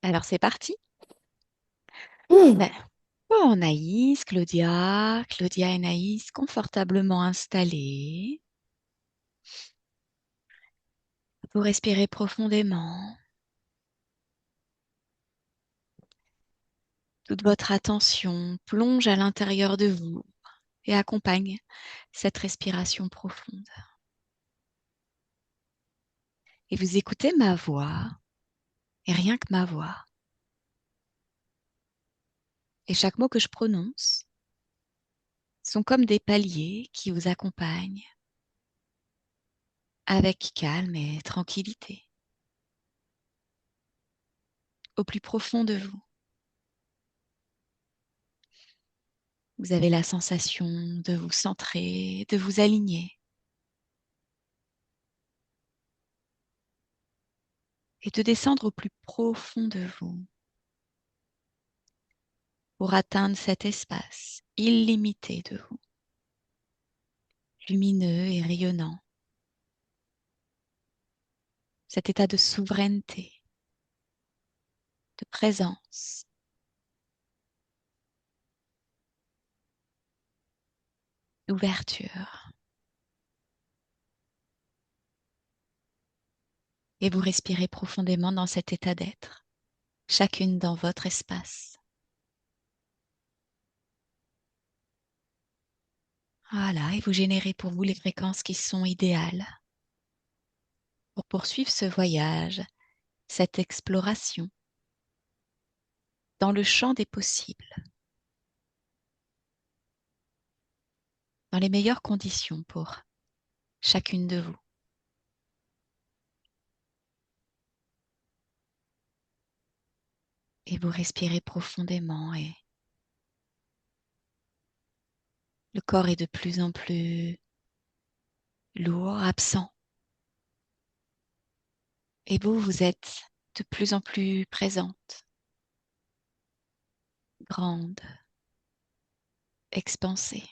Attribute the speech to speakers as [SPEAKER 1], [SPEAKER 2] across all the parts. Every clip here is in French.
[SPEAKER 1] Alors c'est parti.
[SPEAKER 2] Mmh.
[SPEAKER 1] Ben, bon, Naïs, Claudia et Naïs confortablement installés. Vous respirez profondément. Toute votre attention plonge à l'intérieur de vous et accompagne cette respiration profonde. Et vous écoutez ma voix, et rien que ma voix. Et chaque mot que je prononce sont comme des paliers qui vous accompagnent avec calme et tranquillité, au plus profond de vous. Vous avez la sensation de vous centrer, de vous aligner et de descendre au plus profond de vous pour atteindre cet espace illimité de vous, lumineux et rayonnant, cet état de souveraineté, de présence, d'ouverture. Et vous respirez profondément dans cet état d'être, chacune dans votre espace. Voilà, et vous générez pour vous les fréquences qui sont idéales pour poursuivre ce voyage, cette exploration dans le champ des possibles, dans les meilleures conditions pour chacune de vous. Et vous respirez profondément et le corps est de plus en plus lourd, absent. Et vous, vous êtes de plus en plus présente, grande, expansée.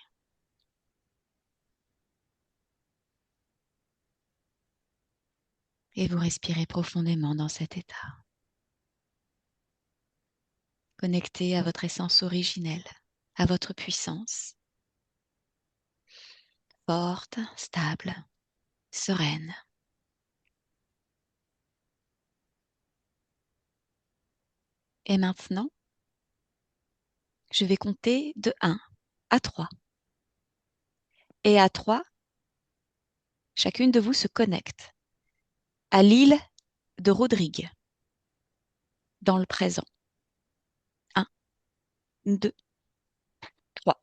[SPEAKER 1] Et vous respirez profondément dans cet état, connecté à votre essence originelle, à votre puissance, forte, stable, sereine. Et maintenant, je vais compter de 1 à 3. Et à 3, chacune de vous se connecte à l'île de Rodrigue, dans le présent. 1, 2, 3.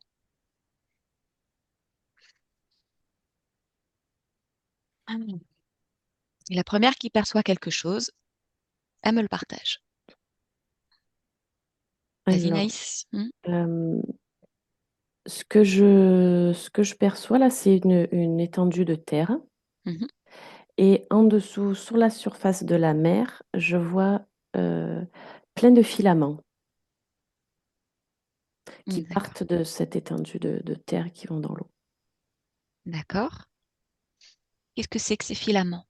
[SPEAKER 1] Et la première qui perçoit quelque chose, elle me le partage. Vas-y,
[SPEAKER 2] Alors,
[SPEAKER 1] Naïs.
[SPEAKER 2] euh, ce que je perçois là, c'est une étendue de terre.
[SPEAKER 1] Mhm.
[SPEAKER 2] Et en dessous, sur la surface de la mer, je vois euh, plein de filaments qui
[SPEAKER 1] D'accord.
[SPEAKER 2] partent de cette étendue de terre qui vont dans l'eau.
[SPEAKER 1] D'accord. Qu'est-ce que c'est que ces filaments?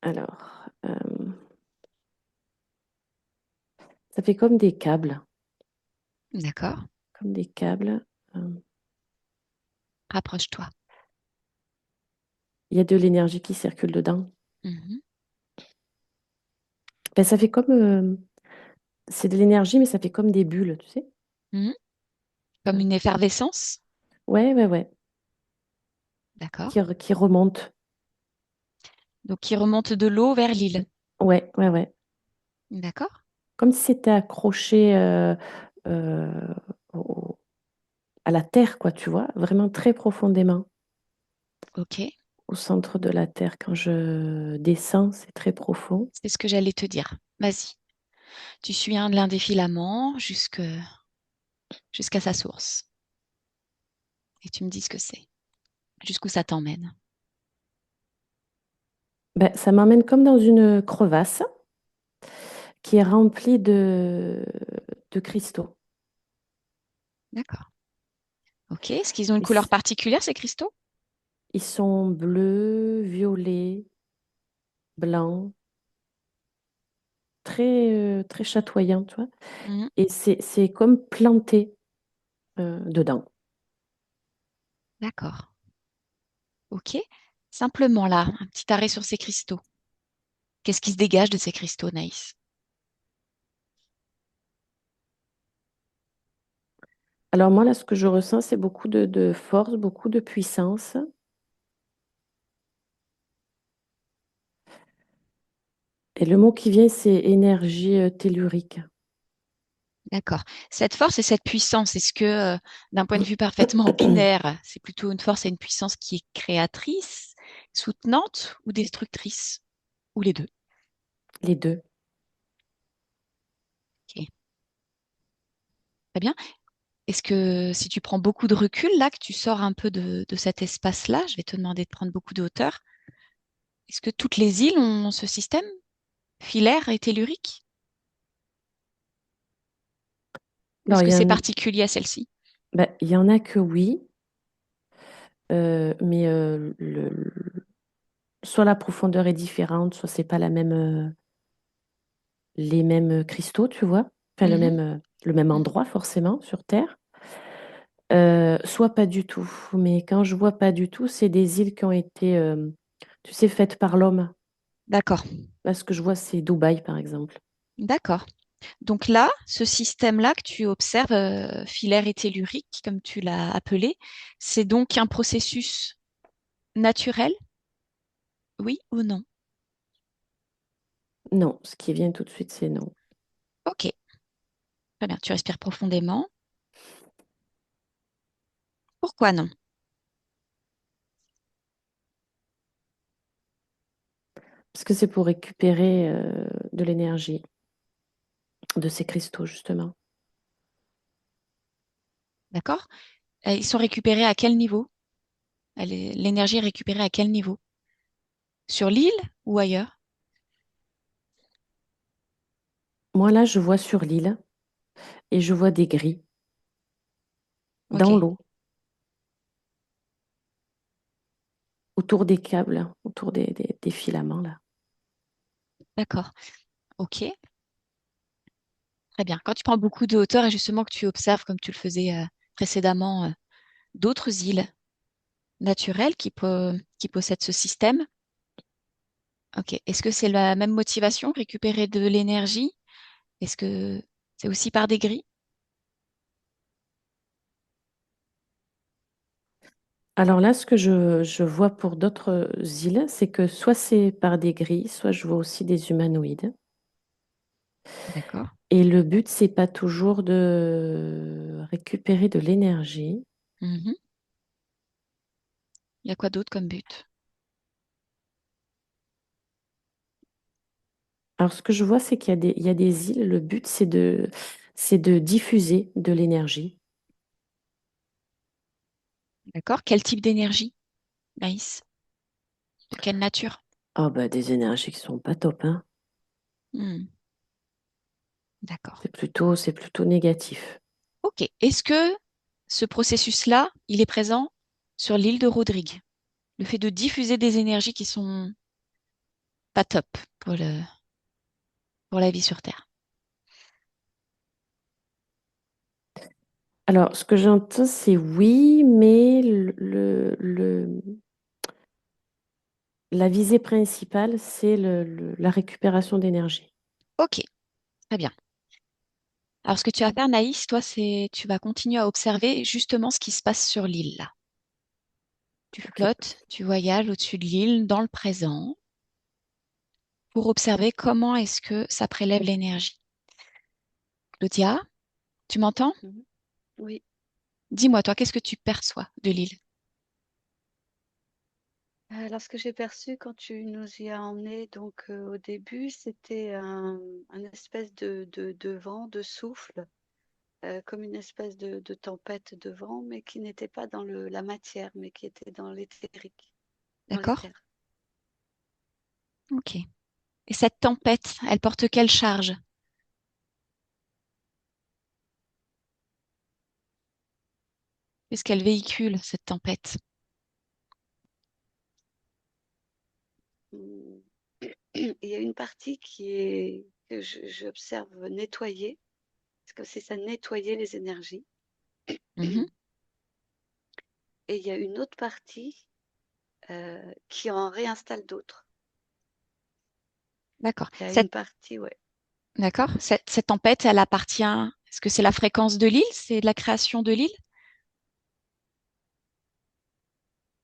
[SPEAKER 2] Alors, ça fait comme des câbles,
[SPEAKER 1] D'accord.
[SPEAKER 2] comme des câbles.
[SPEAKER 1] Rapproche-toi.
[SPEAKER 2] Il y a de l'énergie qui circule dedans.
[SPEAKER 1] Mhm.
[SPEAKER 2] Ben, ça fait comme, c'est de l'énergie, mais ça fait comme des bulles, tu sais.
[SPEAKER 1] Mhm. Comme
[SPEAKER 2] Euh,
[SPEAKER 1] une effervescence.
[SPEAKER 2] Ouais, ouais, ouais,
[SPEAKER 1] D'accord.
[SPEAKER 2] qui remonte.
[SPEAKER 1] Donc, qui remonte de l'eau vers l'île.
[SPEAKER 2] Ouais, ouais, ouais.
[SPEAKER 1] D'accord.
[SPEAKER 2] Comme si c'était accroché euh, au- à la terre, quoi, tu vois, vraiment très profondément,
[SPEAKER 1] Ok.
[SPEAKER 2] au centre de la terre. Quand je descends, c'est très profond.
[SPEAKER 1] C'est ce que j'allais te dire. Vas-y. Tu suis l'un des filaments jusqu'à sa source. Et tu me dis ce que c'est. Jusqu'où ça t'emmène.
[SPEAKER 2] Ben, ça m'emmène comme dans une crevasse qui est remplie de cristaux.
[SPEAKER 1] D'accord. Ok. Est-ce qu'ils ont une
[SPEAKER 2] Et
[SPEAKER 1] couleur particulière, ces cristaux?
[SPEAKER 2] Ils sont bleus, violets, blancs, très chatoyants, tu vois.
[SPEAKER 1] Mhm.
[SPEAKER 2] Et c'est comme planté dedans.
[SPEAKER 1] D'accord. OK. Simplement là, un petit arrêt sur ces cristaux. Qu'est-ce qui se dégage de ces cristaux, Naïs?
[SPEAKER 2] Alors moi, là, ce que je ressens, c'est beaucoup de force, beaucoup de puissance. Et le mot qui vient, c'est énergie tellurique.
[SPEAKER 1] D'accord. Cette force et cette puissance, est-ce que, d'un point de vue parfaitement binaire, c'est plutôt une force et une puissance qui est créatrice, soutenante ou destructrice? Ou les deux?
[SPEAKER 2] Les deux.
[SPEAKER 1] Ok. Très bien. Est-ce que si tu prends beaucoup de recul, là, que tu sors un peu de cet espace-là, je vais te demander de prendre beaucoup de hauteur, est-ce que toutes les îles ont ce système filaire et tellurique? Ou
[SPEAKER 2] Alors,
[SPEAKER 1] est-ce que c'est particulier à celle-ci?
[SPEAKER 2] il y en a que oui, mais soit la profondeur est différente, soit c'est pas les mêmes cristaux, tu vois. Enfin,
[SPEAKER 1] Mhm,
[SPEAKER 2] le même
[SPEAKER 1] mhm.
[SPEAKER 2] endroit, forcément, sur Terre. Soit pas du tout. Mais quand je vois pas du tout, c'est des îles qui ont été, tu sais, faites par l'homme.
[SPEAKER 1] D'accord,
[SPEAKER 2] Là, ce que je vois, c'est Dubaï, par exemple.
[SPEAKER 1] d'accord. Donc là, ce système-là que tu observes, filaire et tellurique, comme tu l'as appelé, c'est donc un processus naturel, oui ou non?
[SPEAKER 2] Non, ce qui vient tout de suite, c'est non.
[SPEAKER 1] Ok, très bien. Tu respires profondément. Pourquoi non?
[SPEAKER 2] Parce que c'est pour récupérer de l'énergie de ces cristaux, justement.
[SPEAKER 1] D'accord? Ils sont récupérés à quel niveau? L'énergie est récupérée à quel niveau? Sur l'île ou ailleurs?
[SPEAKER 2] Moi, là, je vois sur l'île et je vois des gris
[SPEAKER 1] Ok,
[SPEAKER 2] dans l'eau, autour des câbles, autour des filaments, là.
[SPEAKER 1] d'accord. Ok, très bien. Quand tu prends beaucoup de hauteur et justement que tu observes, comme tu le faisais précédemment, d'autres îles naturelles qui possèdent ce système, ok. Est-ce que c'est la même motivation, récupérer de l'énergie? Est-ce que c'est aussi par des grilles?
[SPEAKER 2] Alors là, ce que je vois pour d'autres îles, c'est que soit c'est par des grilles, soit je vois aussi des humanoïdes.
[SPEAKER 1] D'accord.
[SPEAKER 2] Et le but, c'est pas toujours de récupérer de l'énergie.
[SPEAKER 1] Mhm. Il y a quoi d'autre comme but?
[SPEAKER 2] Alors, ce que je vois, c'est il y a des îles, le but, c'est de diffuser de l'énergie.
[SPEAKER 1] D'accord. Quel type d'énergie, Naïs? De quelle nature?
[SPEAKER 2] Ah bah, des énergies qui sont pas top, hein.
[SPEAKER 1] Hmm, d'accord.
[SPEAKER 2] C'est plutôt négatif.
[SPEAKER 1] Ok. Est-ce que ce processus-là, il est présent sur l'île de Rodrigue? Le fait de diffuser des énergies qui sont pas top pour pour la vie sur Terre.
[SPEAKER 2] Alors, ce que j'entends, c'est oui, mais la visée principale, c'est la récupération d'énergie.
[SPEAKER 1] Ok, très bien. Alors, ce que tu vas faire, Naïs, toi, c'est tu vas continuer à observer justement ce qui se passe sur l'île, là. Tu
[SPEAKER 2] OK.
[SPEAKER 1] flottes, tu voyages au-dessus de l'île, dans le présent, pour observer comment est-ce que ça prélève l'énergie. Claudia, tu m'entends?
[SPEAKER 3] Mhm. Oui.
[SPEAKER 1] Dis-moi, toi, qu'est-ce que tu perçois de l'île?
[SPEAKER 3] Alors, ce que j'ai perçu quand tu nous y as emmenés, donc au début, c'était un espèce de vent, de souffle, comme une espèce de tempête de vent, mais qui n'était pas dans la matière, mais qui était dans l'éthérique, dans
[SPEAKER 1] D'accord?
[SPEAKER 3] l'éther.
[SPEAKER 1] Ok. Et cette tempête, elle porte quelle charge? Qu'est-ce qu'elle véhicule, cette tempête?
[SPEAKER 3] il y a une partie que j'observe nettoyer, c'est comme si ça nettoyait les énergies.
[SPEAKER 1] Mhm.
[SPEAKER 3] Et il y a une autre partie qui en réinstalle d'autres.
[SPEAKER 1] D'accord.
[SPEAKER 3] Il y a une partie, ouais.
[SPEAKER 1] D'accord. Cette tempête, elle appartient. Est-ce que c'est la fréquence de l'île? C'est de la création de l'île?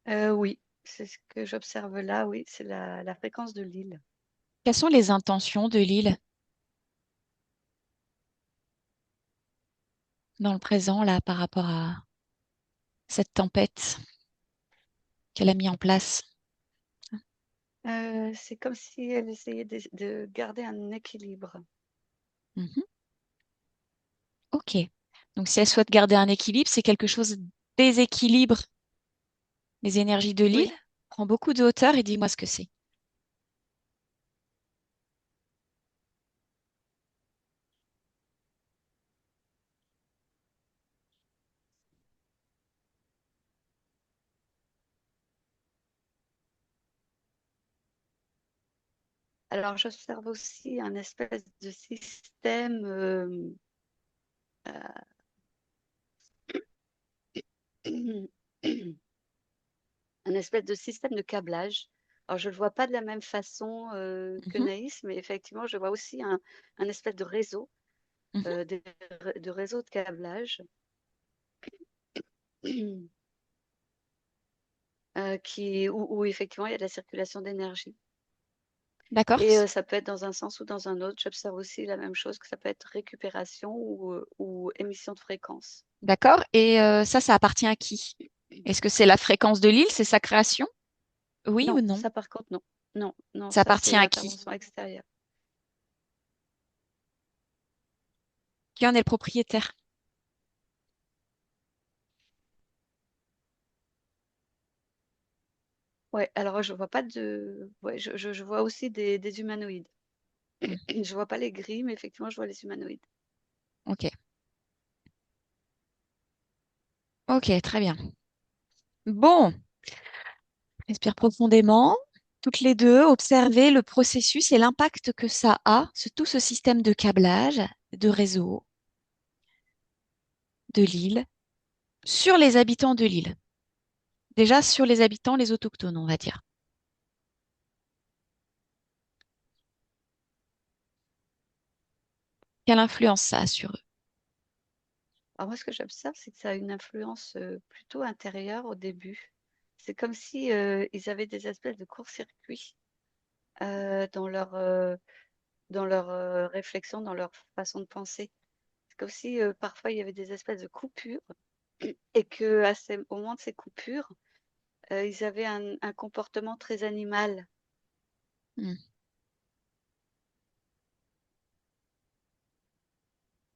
[SPEAKER 3] Oui, c'est ce que j'observe là, oui, c'est la fréquence de l'île.
[SPEAKER 1] Quelles sont les intentions de l'île dans le présent, là, par rapport à cette tempête qu'elle a mis en place?
[SPEAKER 3] C'est comme si elle essayait de garder un équilibre.
[SPEAKER 1] Mhm. Ok. Donc, si elle souhaite garder un équilibre, c'est quelque chose déséquilibre les énergies de l'île.
[SPEAKER 3] Oui,
[SPEAKER 1] Prends beaucoup de hauteur et dis-moi ce que c'est.
[SPEAKER 3] alors j'observe aussi un espèce de système, un espèce de système de câblage. Alors je ne le vois pas de la même façon que
[SPEAKER 1] Mhm.
[SPEAKER 3] Naïs, mais effectivement, je vois aussi un espèce de réseau,
[SPEAKER 1] Mhm.
[SPEAKER 3] de réseau de câblage. Où effectivement il y a de la circulation d'énergie.
[SPEAKER 1] D'accord.
[SPEAKER 3] Et ça peut être dans un sens ou dans un autre. J'observe aussi la même chose, que ça peut être récupération ou émission de fréquence.
[SPEAKER 1] D'accord. Et ça appartient à qui? Est-ce que c'est la fréquence de l'île? C'est sa création? Oui ou
[SPEAKER 3] Non,
[SPEAKER 1] non?
[SPEAKER 3] ça par contre, non. Non, non,
[SPEAKER 1] Ça
[SPEAKER 3] ça
[SPEAKER 1] appartient
[SPEAKER 3] c'est
[SPEAKER 1] à qui?
[SPEAKER 3] intervention extérieure.
[SPEAKER 1] Qui en est le propriétaire?
[SPEAKER 3] Ouais, alors je vois pas de. Ouais, je vois aussi des humanoïdes.
[SPEAKER 1] Hmm.
[SPEAKER 3] Je vois pas les gris, mais effectivement, je vois les humanoïdes.
[SPEAKER 1] Ok. Ok, très bien. Bon, respire profondément. Toutes les deux, observez le processus et l'impact que ça a sur tout ce système de câblage, de réseau de l'île, sur les habitants de l'île. Déjà sur les habitants, les autochtones, on va dire. Quelle influence ça a sur eux?
[SPEAKER 3] Alors moi, ce que j'observe, c'est que ça a une influence plutôt intérieure au début. C'est comme si ils avaient des espèces de court-circuits dans leur réflexion, dans leur façon de penser. C'est comme si parfois il y avait des espèces de coupures et que au moment de ces coupures, ils avaient un comportement très animal.
[SPEAKER 1] Hmm.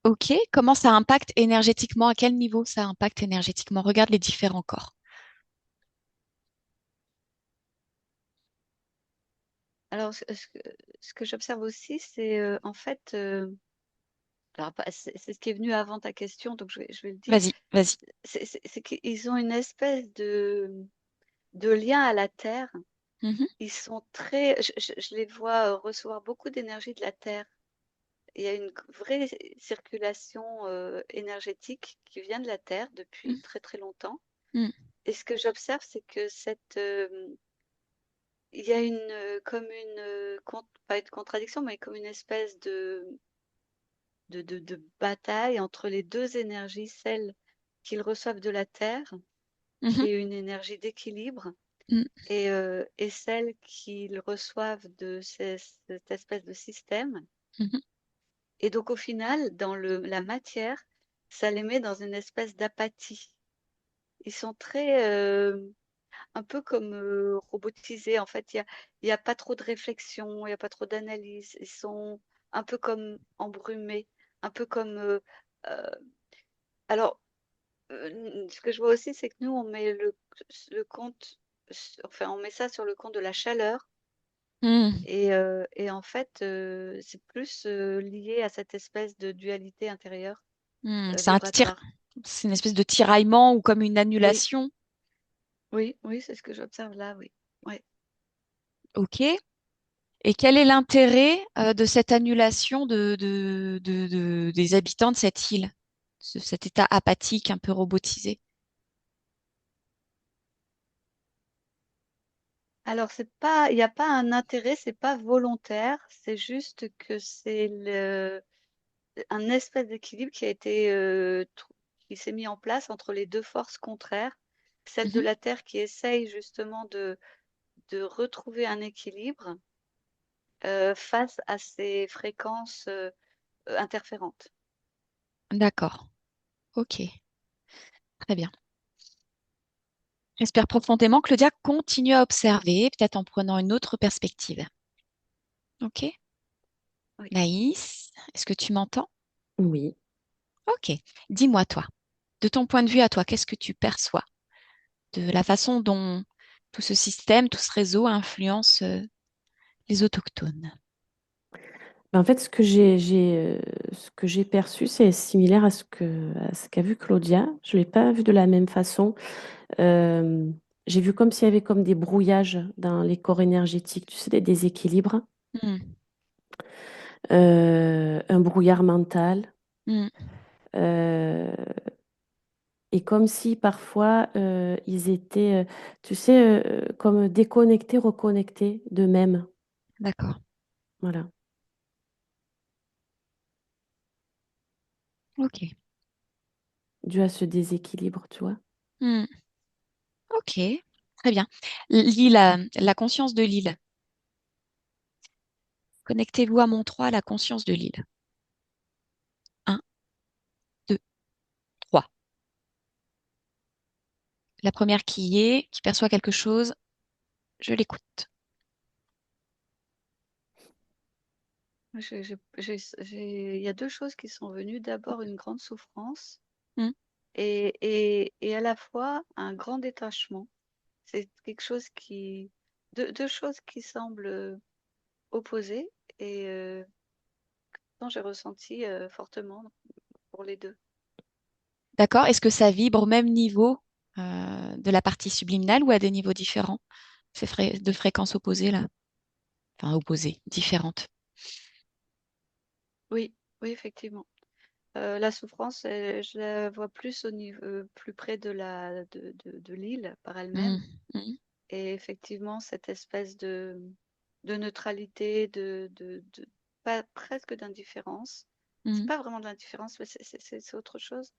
[SPEAKER 1] Ok, comment ça impacte énergétiquement? À quel niveau ça impacte énergétiquement? Regarde les différents corps.
[SPEAKER 3] Alors, ce que j'observe aussi, c'est en fait, alors c'est ce qui est venu avant ta question, donc je vais le dire,
[SPEAKER 1] Vas-y, vas-y.
[SPEAKER 3] c'est qu'ils ont une espèce de lien à la terre.
[SPEAKER 1] Mhm,
[SPEAKER 3] Ils sont très, je les vois recevoir beaucoup d'énergie de la terre. Il y a une vraie circulation énergétique qui vient de la terre depuis
[SPEAKER 1] mhm,
[SPEAKER 3] très très longtemps.
[SPEAKER 1] mhm,
[SPEAKER 3] Et ce que j'observe, c'est que il y a comme une, pas une contradiction, mais comme une espèce de bataille entre les deux énergies, celle qu'ils reçoivent de la terre,
[SPEAKER 1] mhm,
[SPEAKER 3] qui est une énergie d'équilibre,
[SPEAKER 1] mhm,
[SPEAKER 3] et celle qu'ils reçoivent de cette espèce de système.
[SPEAKER 1] mhm.
[SPEAKER 3] Et donc, au final, dans la matière, ça les met dans une espèce d'apathie. Ils sont très, un peu comme robotisés. En fait, il y a pas trop de réflexion, il n'y a pas trop d'analyse. Ils sont un peu comme embrumés, un peu comme. Euh, alors, ce que je vois aussi, c'est que nous, on met le compte, enfin, on met ça sur le compte de la chaleur.
[SPEAKER 1] Mhm,
[SPEAKER 3] Et en fait, c'est plus lié à cette espèce de dualité intérieure
[SPEAKER 1] mhm.
[SPEAKER 3] vibratoire.
[SPEAKER 1] C'est une espèce de tiraillement ou comme une
[SPEAKER 3] Oui,
[SPEAKER 1] annulation.
[SPEAKER 3] oui, oui, c'est ce que j'observe là, oui. Ouais.
[SPEAKER 1] Ok. Et quel est l'intérêt de cette annulation des habitants de cette île, cet état apathique un peu robotisé?
[SPEAKER 3] Alors, c'est pas, il n'y a pas un intérêt, c'est pas volontaire, c'est juste que c'est un espèce d'équilibre qui a été, qui s'est mis en place entre les deux forces contraires, celle de
[SPEAKER 1] Mhm.
[SPEAKER 3] la Terre qui essaye justement de retrouver un équilibre face à ces fréquences interférentes.
[SPEAKER 1] D'accord. Ok. Très bien. J'espère profondément, Claudia, continue à observer, peut-être en prenant une autre perspective. Ok.
[SPEAKER 3] Oui.
[SPEAKER 1] Naïs, est-ce que tu m'entends?
[SPEAKER 2] Oui.
[SPEAKER 1] Ok. Dis-moi, toi, de ton point de vue à toi, qu'est-ce que tu perçois de la façon dont tout ce système, tout ce réseau influence les autochtones?
[SPEAKER 2] Ben, en fait, ce que j'ai perçu, c'est similaire à ce qu'a vu Claudia. Je ne l'ai pas vu de la même façon. Euh, j'ai vu comme s'il y avait comme des brouillages dans les corps énergétiques, tu sais, des déséquilibres,
[SPEAKER 1] Hmm,
[SPEAKER 2] un brouillard mental.
[SPEAKER 1] hmm,
[SPEAKER 2] euh, et comme si parfois ils étaient, tu sais, comme déconnectés, reconnectés d'eux-mêmes.
[SPEAKER 1] d'accord.
[SPEAKER 2] Voilà,
[SPEAKER 1] Ok.
[SPEAKER 2] dû à ce déséquilibre, tu vois.
[SPEAKER 1] Hmm, ok. Très bien. L'île, la conscience de l'île. Connectez-vous à mon 3, la conscience de l'île. Un, 2, 3. La première qui y est, qui perçoit quelque chose, je l'écoute.
[SPEAKER 3] Il y a deux choses qui sont venues. D'abord, une grande souffrance
[SPEAKER 1] Hmm,
[SPEAKER 3] et à la fois un grand détachement. C'est quelque chose qui, deux choses qui semblent opposées et dont j'ai ressenti fortement pour les deux.
[SPEAKER 1] d'accord. Est-ce que ça vibre au même niveau de la partie subliminale ou à des niveaux différents, ces deux fréquences opposées là? Enfin, opposées, différentes.
[SPEAKER 3] Oui, oui, effectivement. La souffrance, je la vois plus au niveau, plus près de l'île par
[SPEAKER 1] Hmm,
[SPEAKER 3] elle-même.
[SPEAKER 1] hmm,
[SPEAKER 3] Et effectivement, cette espèce de neutralité, pas, presque d'indifférence. C'est
[SPEAKER 1] hmm.
[SPEAKER 3] pas vraiment de l'indifférence, mais c'est autre chose,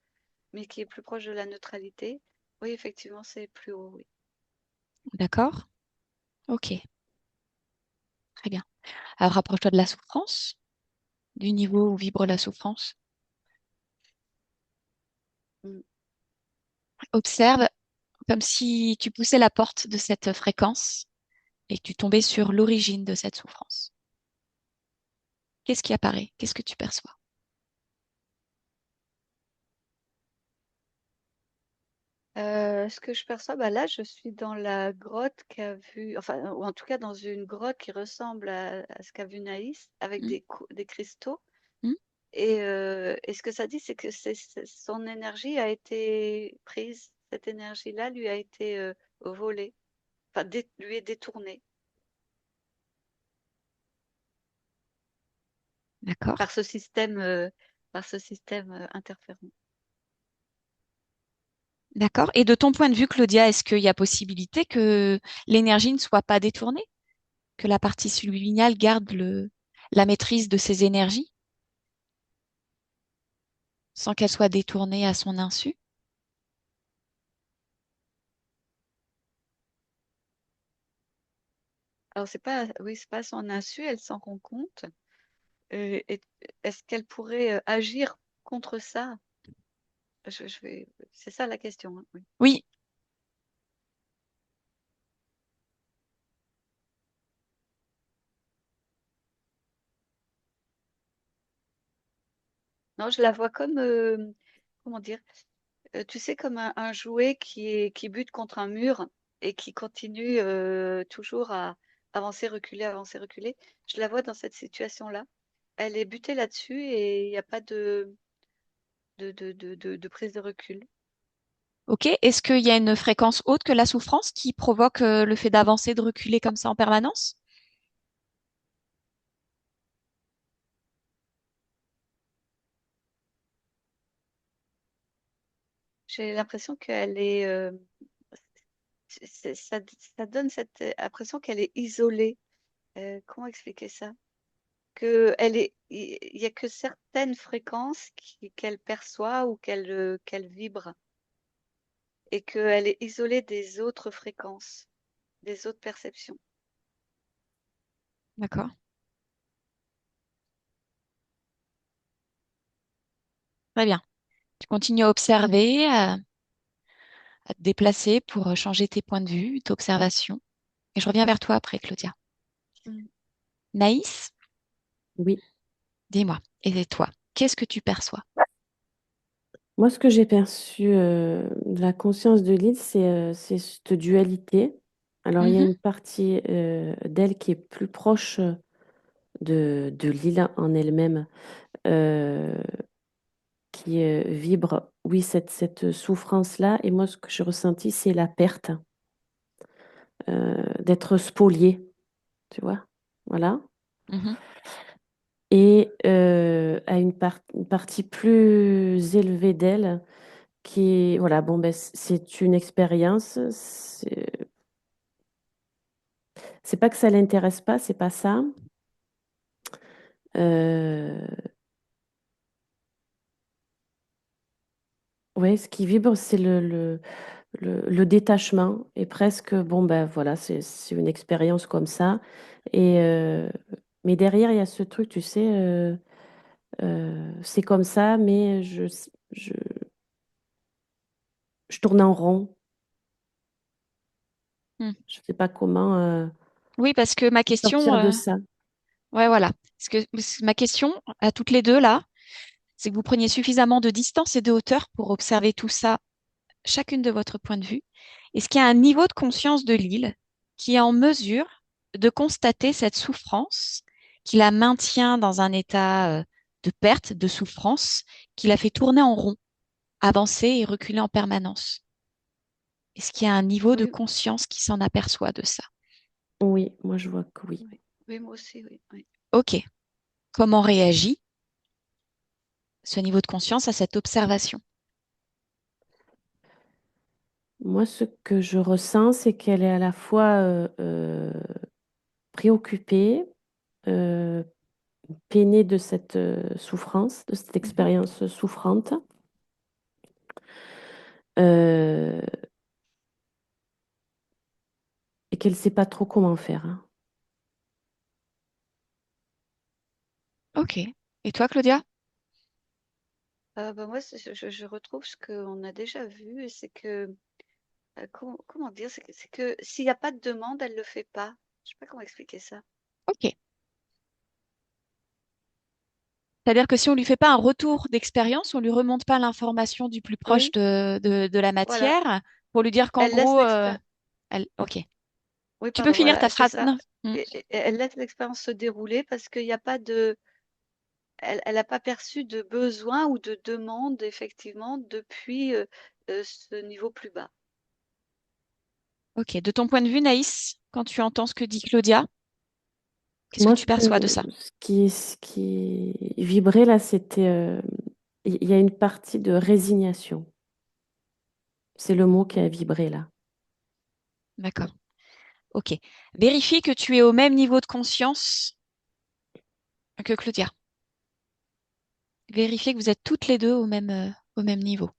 [SPEAKER 3] mais qui est plus proche de la neutralité. Oui, effectivement, c'est plus haut, oui.
[SPEAKER 1] D'accord? Ok, très bien. Alors, rapproche-toi de la souffrance, du niveau où vibre la souffrance.
[SPEAKER 3] Mm.
[SPEAKER 1] Observe comme si tu poussais la porte de cette fréquence et que tu tombais sur l'origine de cette souffrance. Qu'est-ce qui apparaît? Qu'est-ce que tu perçois?
[SPEAKER 3] Ce que je perçois, bah là, je suis dans la grotte qu'a vu, enfin, ou en tout cas dans une grotte qui ressemble à ce qu'a vu Naïs, avec
[SPEAKER 1] Hmm,
[SPEAKER 3] des cristaux.
[SPEAKER 1] hmm.
[SPEAKER 3] Et ce que ça dit, c'est que son énergie a été prise, cette énergie-là lui a été volée, enfin, lui est détournée
[SPEAKER 1] D'accord.
[SPEAKER 3] par ce système, interférent.
[SPEAKER 1] D'accord. Et de ton point de vue, Claudia, est-ce qu'il y a possibilité que l'énergie ne soit pas détournée, que la partie subliminale garde la maîtrise de ses énergies sans qu'elle soit détournée à son insu?
[SPEAKER 3] Alors, c'est pas, oui, c'est pas son insu, elle s'en rend compte. Et est-ce qu'elle pourrait agir contre ça? C'est ça la question, hein, oui.
[SPEAKER 1] Oui,
[SPEAKER 3] Non, je la vois comme, comment dire, tu sais, comme un jouet qui bute contre un mur et qui continue toujours à avancer, reculer, avancer, reculer. Je la vois dans cette situation-là. Elle est butée là-dessus et il n'y a pas de prise de recul.
[SPEAKER 1] ok. Est-ce qu'il y a une fréquence haute que la souffrance qui provoque le fait d'avancer, de reculer comme ça en permanence?
[SPEAKER 3] j'ai l'impression qu'elle est, ça, ça donne cette impression qu'elle est isolée. Comment expliquer ça? Que elle est, il y a que certaines fréquences qu'elle perçoit ou qu'elle vibre et qu'elle est isolée des autres fréquences, des autres perceptions.
[SPEAKER 1] D'accord. Très bien. Tu continues à observer, à te déplacer pour changer tes points de vue, tes observations. Et je reviens vers toi après, Claudia.
[SPEAKER 3] Mm.
[SPEAKER 1] Naïs,
[SPEAKER 2] Oui.
[SPEAKER 1] dis-moi, et toi, qu'est-ce que tu perçois?
[SPEAKER 2] Moi, ce que j'ai perçu de la conscience de Lilith, c'est cette dualité. Alors, il y a
[SPEAKER 1] Mhm,
[SPEAKER 2] une partie d'elle qui est plus proche de Lila en elle-même, euh, qui vibre, oui, cette souffrance-là. Et moi, ce que j'ai ressenti, c'est la perte, d'être spoliée, tu vois. Voilà.
[SPEAKER 1] mhm.
[SPEAKER 2] Et à une partie plus élevée d'elle, qui est, voilà, bon, ben, c'est une expérience. C'est pas que ça l'intéresse pas, c'est pas ça. Euh, ouais, ce qui vibre, c'est le détachement. Et presque, bon, ben voilà, c'est une expérience comme ça. Et, mais derrière, il y a ce truc, tu sais, c'est comme ça, mais je, je tourne en rond.
[SPEAKER 1] Hmm.
[SPEAKER 2] Je sais pas comment
[SPEAKER 1] Oui, parce que ma question,
[SPEAKER 2] sortir de ça.
[SPEAKER 1] ouais, voilà. Ma question à toutes les deux là, c'est que vous preniez suffisamment de distance et de hauteur pour observer tout ça, chacune de votre point de vue. Est-ce qu'il y a un niveau de conscience de l'île qui est en mesure de constater cette souffrance, qui la maintient dans un état de perte, de souffrance, qui la fait tourner en rond, avancer et reculer en permanence? Est-ce qu'il y a un niveau de
[SPEAKER 3] Oui,
[SPEAKER 1] conscience qui s'en aperçoit de ça?
[SPEAKER 2] Oui, moi, je vois que oui.
[SPEAKER 3] oui, oui, moi aussi, oui, oui.
[SPEAKER 1] Ok. Comment réagit ce niveau de conscience à cette observation?
[SPEAKER 2] Moi, ce que je ressens, c'est qu'elle est à la fois préoccupée, euh, peinée de cette souffrance, de cette
[SPEAKER 3] Mhm.
[SPEAKER 2] expérience souffrante, euh, et qu'elle ne sait pas trop comment faire, hein.
[SPEAKER 1] Ok. Et toi, Claudia?
[SPEAKER 3] Bah, moi, je retrouve ce qu'on a déjà vu, et c'est que, comment dire, c'est que s'il n'y a pas de demande, elle ne le fait pas. Je sais pas comment expliquer ça.
[SPEAKER 1] Ok. C'est-à-dire que si on lui fait pas un retour d'expérience, on lui remonte pas l'information du plus proche
[SPEAKER 3] Oui,
[SPEAKER 1] de la
[SPEAKER 3] voilà.
[SPEAKER 1] matière pour lui dire qu'en
[SPEAKER 3] Elle laisse
[SPEAKER 1] gros,
[SPEAKER 3] l'expérience.
[SPEAKER 1] ok.
[SPEAKER 3] Oui,
[SPEAKER 1] Tu peux
[SPEAKER 3] pardon,
[SPEAKER 1] finir ta
[SPEAKER 3] voilà, c'est
[SPEAKER 1] phrase.
[SPEAKER 3] ça.
[SPEAKER 1] Non. Mm.
[SPEAKER 3] Et elle laisse l'expérience se dérouler parce qu'il n'y a pas de, elle n'a pas perçu de besoin ou de demande, effectivement, depuis ce niveau plus bas.
[SPEAKER 1] Ok. De ton point de vue, Naïs, quand tu entends ce que dit Claudia, qu'est-ce que
[SPEAKER 2] Moi,
[SPEAKER 1] tu perçois de ça?
[SPEAKER 2] ce qui vibrait là, c'était, il y a une partie de résignation. C'est le mot qui a vibré là.
[SPEAKER 1] D'accord. Ok. Vérifie que tu es au même niveau de conscience que Claudia. Vérifiez que vous êtes toutes les deux au même niveau.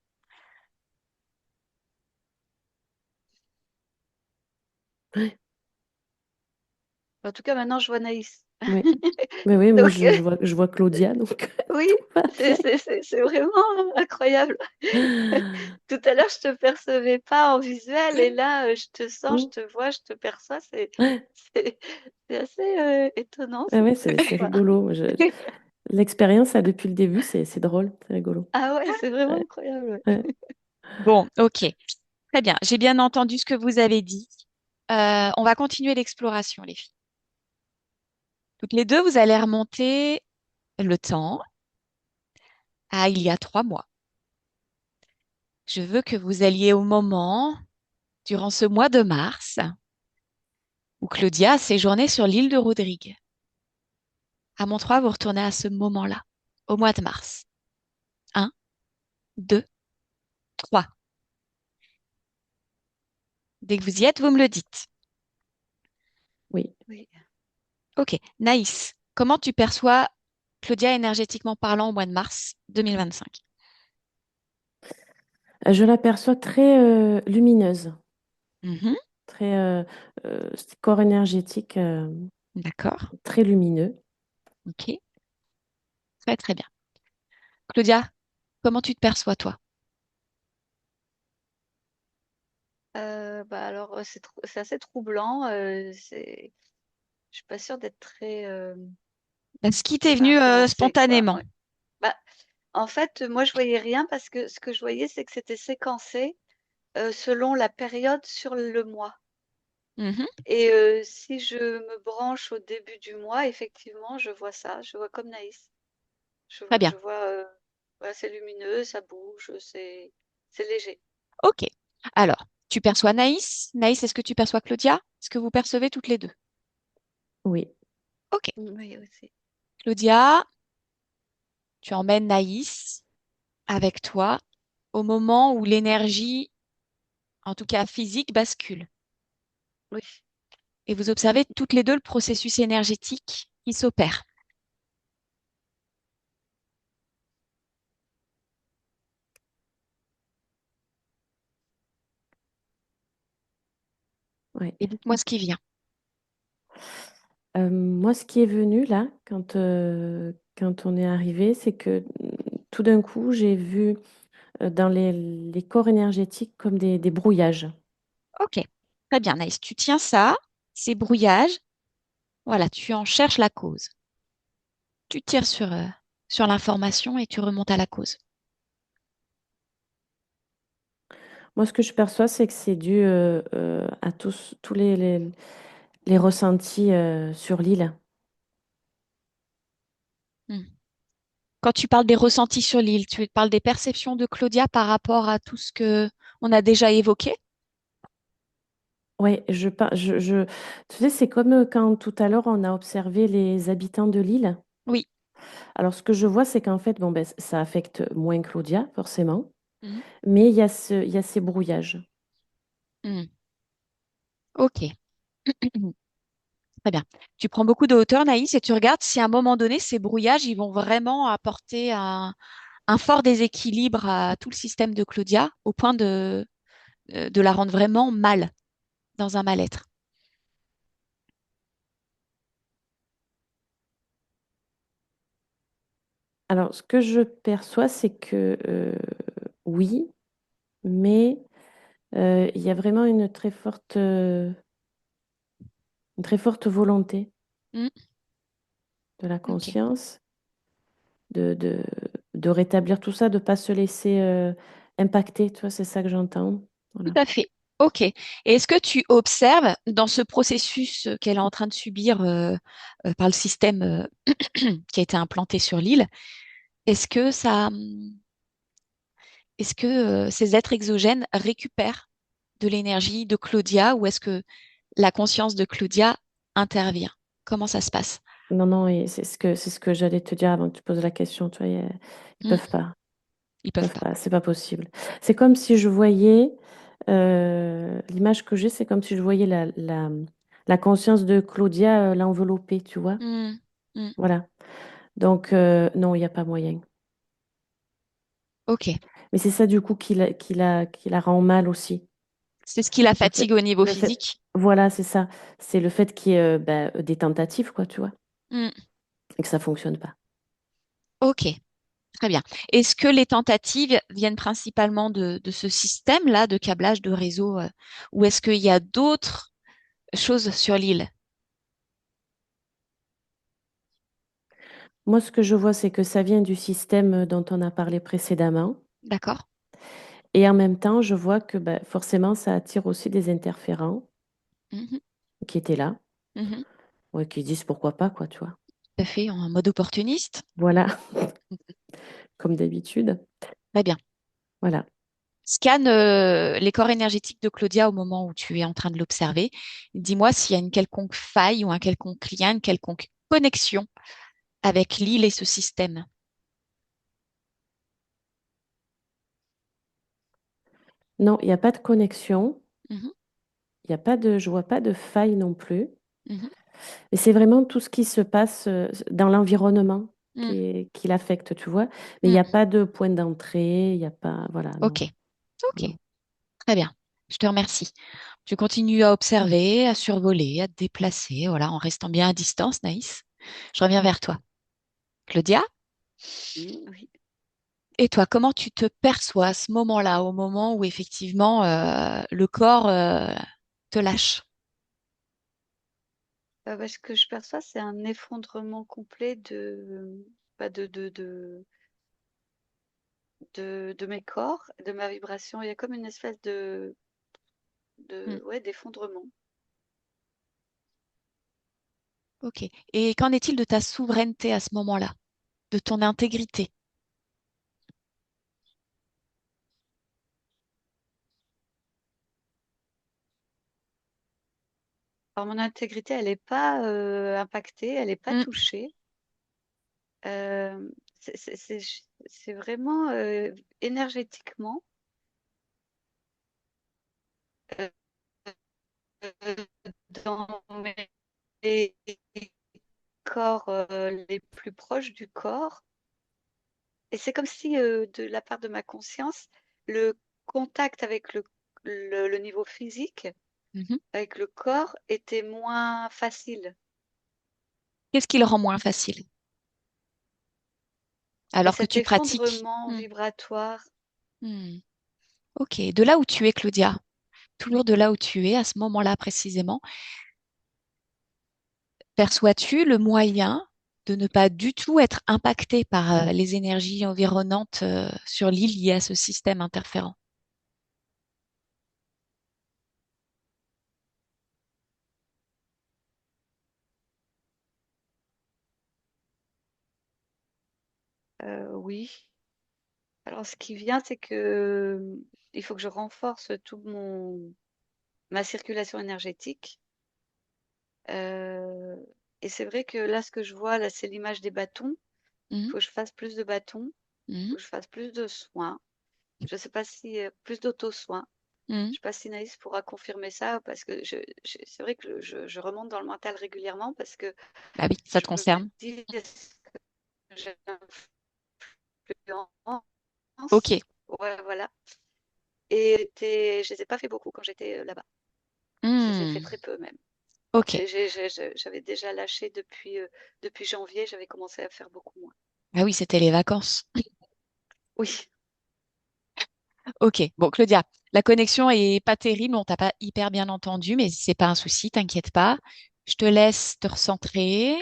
[SPEAKER 2] Ouais,
[SPEAKER 3] En tout cas, maintenant, je vois Naïs.
[SPEAKER 2] ouais. Mais oui, moi,
[SPEAKER 3] Donc,
[SPEAKER 2] je vois Claudia, donc
[SPEAKER 3] oui,
[SPEAKER 2] tout va bien.
[SPEAKER 3] c'est vraiment incroyable. Tout à l'heure, je te percevais pas en visuel et là, je te sens, je
[SPEAKER 2] Mm.
[SPEAKER 3] te vois, je te perçois.
[SPEAKER 2] Ouais,
[SPEAKER 3] C'est, c'est assez étonnant.
[SPEAKER 2] ouais, ouais,
[SPEAKER 3] C'est
[SPEAKER 2] c'est rigolo. L'expérience, là, depuis le début, c'est drôle, c'est rigolo.
[SPEAKER 3] Ah ouais, c'est vraiment
[SPEAKER 2] Ouais,
[SPEAKER 3] incroyable.
[SPEAKER 2] ouais.
[SPEAKER 1] Bon, ok. Très bien. J'ai bien entendu ce que vous avez dit. On va continuer l'exploration, les filles. Toutes les deux, vous allez remonter le temps à il y a 3 mois. Je veux que vous alliez au moment, durant ce mois de mars, où Claudia a séjourné sur l'île de Rodrigue. À mon 3, vous retournez à ce moment-là, au mois de mars. Un, 2, 3. Dès que vous y êtes, vous me le dites.
[SPEAKER 2] Oui.
[SPEAKER 3] Oui.
[SPEAKER 1] Ok. Naïs, comment tu perçois Claudia énergétiquement parlant au mois de mars 2025?
[SPEAKER 2] Je l'aperçois très lumineuse,
[SPEAKER 1] Mhm.
[SPEAKER 2] très corps énergétique
[SPEAKER 1] D'accord.
[SPEAKER 2] très lumineux.
[SPEAKER 1] Ok. Très, très bien. Claudia, comment tu te perçois, toi?
[SPEAKER 3] Bah alors, c'est assez troublant. Je suis pas sûre d'être très.
[SPEAKER 1] Ce qui
[SPEAKER 3] Très
[SPEAKER 1] t'est venu
[SPEAKER 3] influencée, quoi.
[SPEAKER 1] spontanément.
[SPEAKER 3] Ouais. Bah, en fait, moi, je voyais rien parce que ce que je voyais, c'est que c'était séquencé selon la période sur le mois.
[SPEAKER 1] Mhm.
[SPEAKER 3] Et si je me branche au début du mois, effectivement, je vois ça. Je vois comme Naïs.
[SPEAKER 1] Très bien.
[SPEAKER 3] Je vois, voilà, c'est lumineux, ça bouge, c'est léger.
[SPEAKER 1] Ok. Alors, tu perçois Naïs. Naïs, est-ce que tu perçois Claudia? Est-ce que vous percevez toutes les deux?
[SPEAKER 2] Oui.
[SPEAKER 1] Ok.
[SPEAKER 3] Oui, aussi.
[SPEAKER 1] Claudia, tu emmènes Naïs avec toi au moment où l'énergie, en tout cas physique, bascule.
[SPEAKER 3] Oui.
[SPEAKER 1] Et vous observez toutes les deux le processus énergétique qui s'opère.
[SPEAKER 2] Ouais.
[SPEAKER 1] Et dites-moi ce qui vient.
[SPEAKER 2] Moi, ce qui est venu là, quand on est arrivé, c'est que tout d'un coup, j'ai vu dans les corps énergétiques comme des brouillages.
[SPEAKER 1] Ok. Très bien, Naïs. Tu tiens ça, ces brouillages. Voilà, tu en cherches la cause. Tu tires sur l'information et tu remontes à la cause.
[SPEAKER 2] Moi, ce que je perçois, c'est que c'est dû à tous les ressentis sur l'île.
[SPEAKER 1] Hmm. Quand tu parles des ressentis sur l'île, tu parles des perceptions de Claudia par rapport à tout ce que on a déjà évoqué?
[SPEAKER 2] Ouais, tu sais, c'est comme quand tout à l'heure on a observé les habitants de l'île.
[SPEAKER 1] Oui.
[SPEAKER 2] Alors, ce que je vois, c'est qu'en fait, bon, ben, ça affecte moins Claudia, forcément,
[SPEAKER 1] Mhm.
[SPEAKER 2] mais il y a ces brouillages.
[SPEAKER 1] Hmm. Ok. Très bien. Tu prends beaucoup de hauteur, Naïs, et tu regardes si à un moment donné, ces brouillages, ils vont vraiment apporter un fort déséquilibre à tout le système de Claudia, au point de la rendre vraiment mal, dans un mal-être.
[SPEAKER 2] Alors, ce que je perçois, c'est que oui, mais il y a vraiment une très forte volonté
[SPEAKER 1] Hmm.
[SPEAKER 2] de la
[SPEAKER 1] Ok.
[SPEAKER 2] conscience de, de, de rétablir tout ça, de ne pas se laisser impacter. Tu vois, c'est ça que j'entends.
[SPEAKER 1] Tout
[SPEAKER 2] Voilà.
[SPEAKER 1] à fait. Ok. Et est-ce que tu observes dans ce processus qu'elle est en train de subir par le système qui a été implanté sur l'île, est-ce que est-ce que ces êtres exogènes récupèrent de l'énergie de Claudia ou est-ce que la conscience de Claudia intervient? Comment ça se passe?
[SPEAKER 2] Non, non, et c'est ce que j'allais te dire avant que tu poses la question. Tu vois, ils
[SPEAKER 1] Hmm.
[SPEAKER 2] peuvent pas.
[SPEAKER 1] Ils
[SPEAKER 2] Ils
[SPEAKER 1] peuvent
[SPEAKER 2] peuvent
[SPEAKER 1] pas.
[SPEAKER 2] pas. C'est pas possible. C'est comme si je voyais, l'image que j'ai, c'est comme si je voyais la conscience de Claudia l'envelopper, tu vois.
[SPEAKER 1] Hmm. Hmm.
[SPEAKER 2] Voilà. Donc, non, il n'y a pas moyen.
[SPEAKER 1] Ok.
[SPEAKER 2] Mais c'est ça, du coup, qui la rend mal aussi.
[SPEAKER 1] C'est ce qui la
[SPEAKER 2] Le
[SPEAKER 1] fatigue
[SPEAKER 2] fait,
[SPEAKER 1] au niveau
[SPEAKER 2] le fait,
[SPEAKER 1] physique.
[SPEAKER 2] voilà, c'est ça. C'est le fait qu'il y ait des tentatives, quoi, tu vois,
[SPEAKER 1] Hmm.
[SPEAKER 2] et que ça fonctionne pas.
[SPEAKER 1] Ok. Très bien. Est-ce que les tentatives viennent principalement de ce système-là de câblage de réseau ou est-ce qu'il y a d'autres choses sur l'île?
[SPEAKER 2] Moi, ce que je vois, c'est que ça vient du système dont on a parlé précédemment.
[SPEAKER 1] D'accord?
[SPEAKER 2] Et en même temps, je vois que forcément, ça attire aussi des interférents
[SPEAKER 1] Mhm,
[SPEAKER 2] qui étaient là,
[SPEAKER 1] mhm.
[SPEAKER 2] ouais, qui disent pourquoi pas, quoi, tu vois.
[SPEAKER 1] Tout à fait, en mode opportuniste.
[SPEAKER 2] Voilà, comme d'habitude.
[SPEAKER 1] Très bien.
[SPEAKER 2] Voilà.
[SPEAKER 1] Scanne les corps énergétiques de Claudia au moment où tu es en train de l'observer. Dis-moi s'il y a une quelconque faille ou un quelconque lien, une quelconque connexion avec l'île et ce système.
[SPEAKER 2] Non, il n'y a pas de connexion.
[SPEAKER 1] Mhm.
[SPEAKER 2] je vois pas de faille non plus.
[SPEAKER 1] Mhm.
[SPEAKER 2] Et c'est vraiment tout ce qui se passe dans l'environnement
[SPEAKER 1] Mm,
[SPEAKER 2] qui l'affecte, tu vois. Mais il n'y
[SPEAKER 1] mm.
[SPEAKER 2] a pas de point d'entrée, il n'y a pas, voilà,
[SPEAKER 1] Ok,
[SPEAKER 2] non,
[SPEAKER 1] ok,
[SPEAKER 2] non.
[SPEAKER 1] très bien. Je te remercie. Tu continues à observer, à survoler, à te déplacer, voilà, en restant bien à distance, Naïs. Je reviens vers toi. Claudia,
[SPEAKER 3] Oui.
[SPEAKER 1] et toi, comment tu te perçois à ce moment-là, au moment où effectivement le corps te lâche?
[SPEAKER 3] Ce que je perçois, c'est un effondrement complet bah, de mes corps, de ma vibration. Il y a comme une espèce
[SPEAKER 1] Hmm,
[SPEAKER 3] ouais, d'effondrement.
[SPEAKER 1] ok. Et qu'en est-il de ta souveraineté à ce moment-là, de ton intégrité?
[SPEAKER 3] Alors, mon intégrité, elle n'est pas impactée, elle n'est pas
[SPEAKER 1] Hmm,
[SPEAKER 3] touchée. Euh, c'est c'est- c'est- c'est vraiment énergétiquement, euh, dans mes corps les plus proches du corps. Et c'est comme si, de la part de ma conscience, le contact avec le niveau physique,
[SPEAKER 1] mhm.
[SPEAKER 3] avec le corps, était moins facile.
[SPEAKER 1] Qu'est-ce qui le rend moins facile
[SPEAKER 3] Mais
[SPEAKER 1] alors que
[SPEAKER 3] cet
[SPEAKER 1] tu pratiques?
[SPEAKER 3] effondrement
[SPEAKER 1] Hmm,
[SPEAKER 3] vibratoire,
[SPEAKER 1] hmm. Ok. De là où tu es, Claudia, toujours
[SPEAKER 3] oui,
[SPEAKER 1] de là où tu es, à ce moment-là précisément, perçois-tu le moyen de ne pas du tout être impacté par les énergies environnantes sur l'île liées à ce système interférent?
[SPEAKER 3] oui. Alors, ce qui vient, c'est que il faut que je renforce ma circulation énergétique. Euh, et c'est vrai que là, ce que je vois, là, c'est l'image des bâtons. Il
[SPEAKER 1] Mhm,
[SPEAKER 3] faut que je fasse plus de bâtons, il
[SPEAKER 1] mhm,
[SPEAKER 3] faut que je fasse plus de soins. Je ne sais pas si plus d'auto-soins.
[SPEAKER 1] mhm.
[SPEAKER 3] Je ne sais pas si Naïs pourra confirmer ça parce que c'est vrai que je remonte dans le mental régulièrement parce que
[SPEAKER 1] Bah oui, ça
[SPEAKER 3] je
[SPEAKER 1] te
[SPEAKER 3] me
[SPEAKER 1] concerne.
[SPEAKER 3] dis, est-ce que j'ai
[SPEAKER 1] Ok.
[SPEAKER 3] influence? Ouais, voilà. Et je les ai pas fait beaucoup quand j'étais là-bas. Je les ai fait
[SPEAKER 1] Hmm,
[SPEAKER 3] très peu même.
[SPEAKER 1] ok.
[SPEAKER 3] J'avais déjà lâché depuis janvier, j'avais commencé à faire beaucoup moins.
[SPEAKER 1] Ah oui, c'était les vacances.
[SPEAKER 3] Oui,
[SPEAKER 1] Ok. Bon, Claudia, la connexion est pas terrible, on t'a pas hyper bien entendu, mais c'est pas un souci, t'inquiète pas. Je te laisse te recentrer.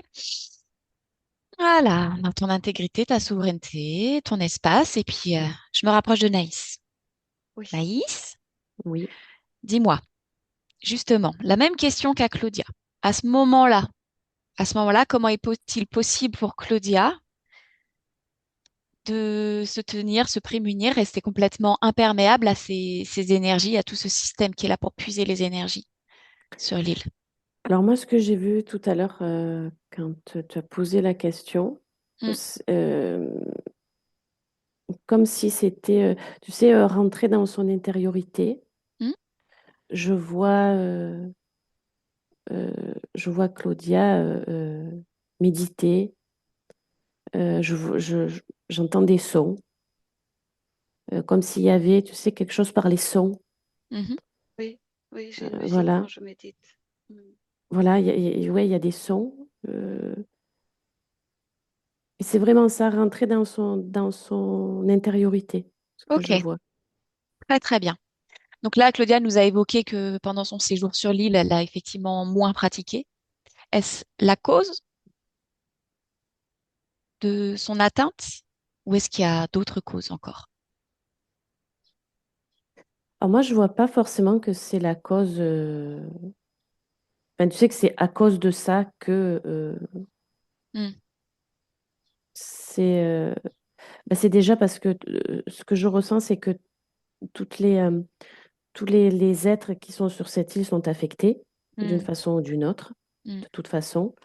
[SPEAKER 1] Voilà, dans ton intégrité, ta souveraineté, ton espace, et puis je me rapproche de Naïs.
[SPEAKER 3] oui.
[SPEAKER 1] Naïs,
[SPEAKER 2] Oui.
[SPEAKER 1] dis-moi, justement, la même question qu'à Claudia. À à ce moment-là, comment est-il possible pour Claudia de se tenir, se prémunir, rester complètement imperméable à ces énergies, à tout ce système qui est là pour puiser les énergies sur l'île?
[SPEAKER 2] Alors moi, ce que j'ai vu tout à l'heure, quand tu as posé la question,
[SPEAKER 1] Mm,
[SPEAKER 2] comme si c'était, tu sais, rentrer dans son intériorité.
[SPEAKER 1] mm,
[SPEAKER 2] Je vois, euh, je vois Claudia méditer. J'entends des sons, comme s'il y avait, tu sais, quelque chose par les sons.
[SPEAKER 1] mhm.
[SPEAKER 3] Oui, oui, j'ai une musique quand
[SPEAKER 2] Voilà,
[SPEAKER 3] je médite. Mm.
[SPEAKER 2] voilà, ouais, il y a des sons. Et c'est vraiment ça, rentrer dans son intériorité, ce que
[SPEAKER 1] Ok,
[SPEAKER 2] je vois.
[SPEAKER 1] très très bien. Donc là, Claudia nous a évoqué que pendant son séjour sur l'île, elle a effectivement moins pratiqué. Est-ce la cause de son atteinte ou est-ce qu'il y a d'autres causes encore?
[SPEAKER 2] Alors moi, je vois pas forcément que c'est la cause. Enfin, tu sais que c'est à cause de ça que
[SPEAKER 1] Mm,
[SPEAKER 2] c'est. C'est déjà parce que ce que je ressens, c'est que toutes les, tous les êtres qui sont sur cette île sont affectés d'une
[SPEAKER 1] mm,
[SPEAKER 2] façon ou d'une autre,
[SPEAKER 1] mm,
[SPEAKER 2] de toute façon.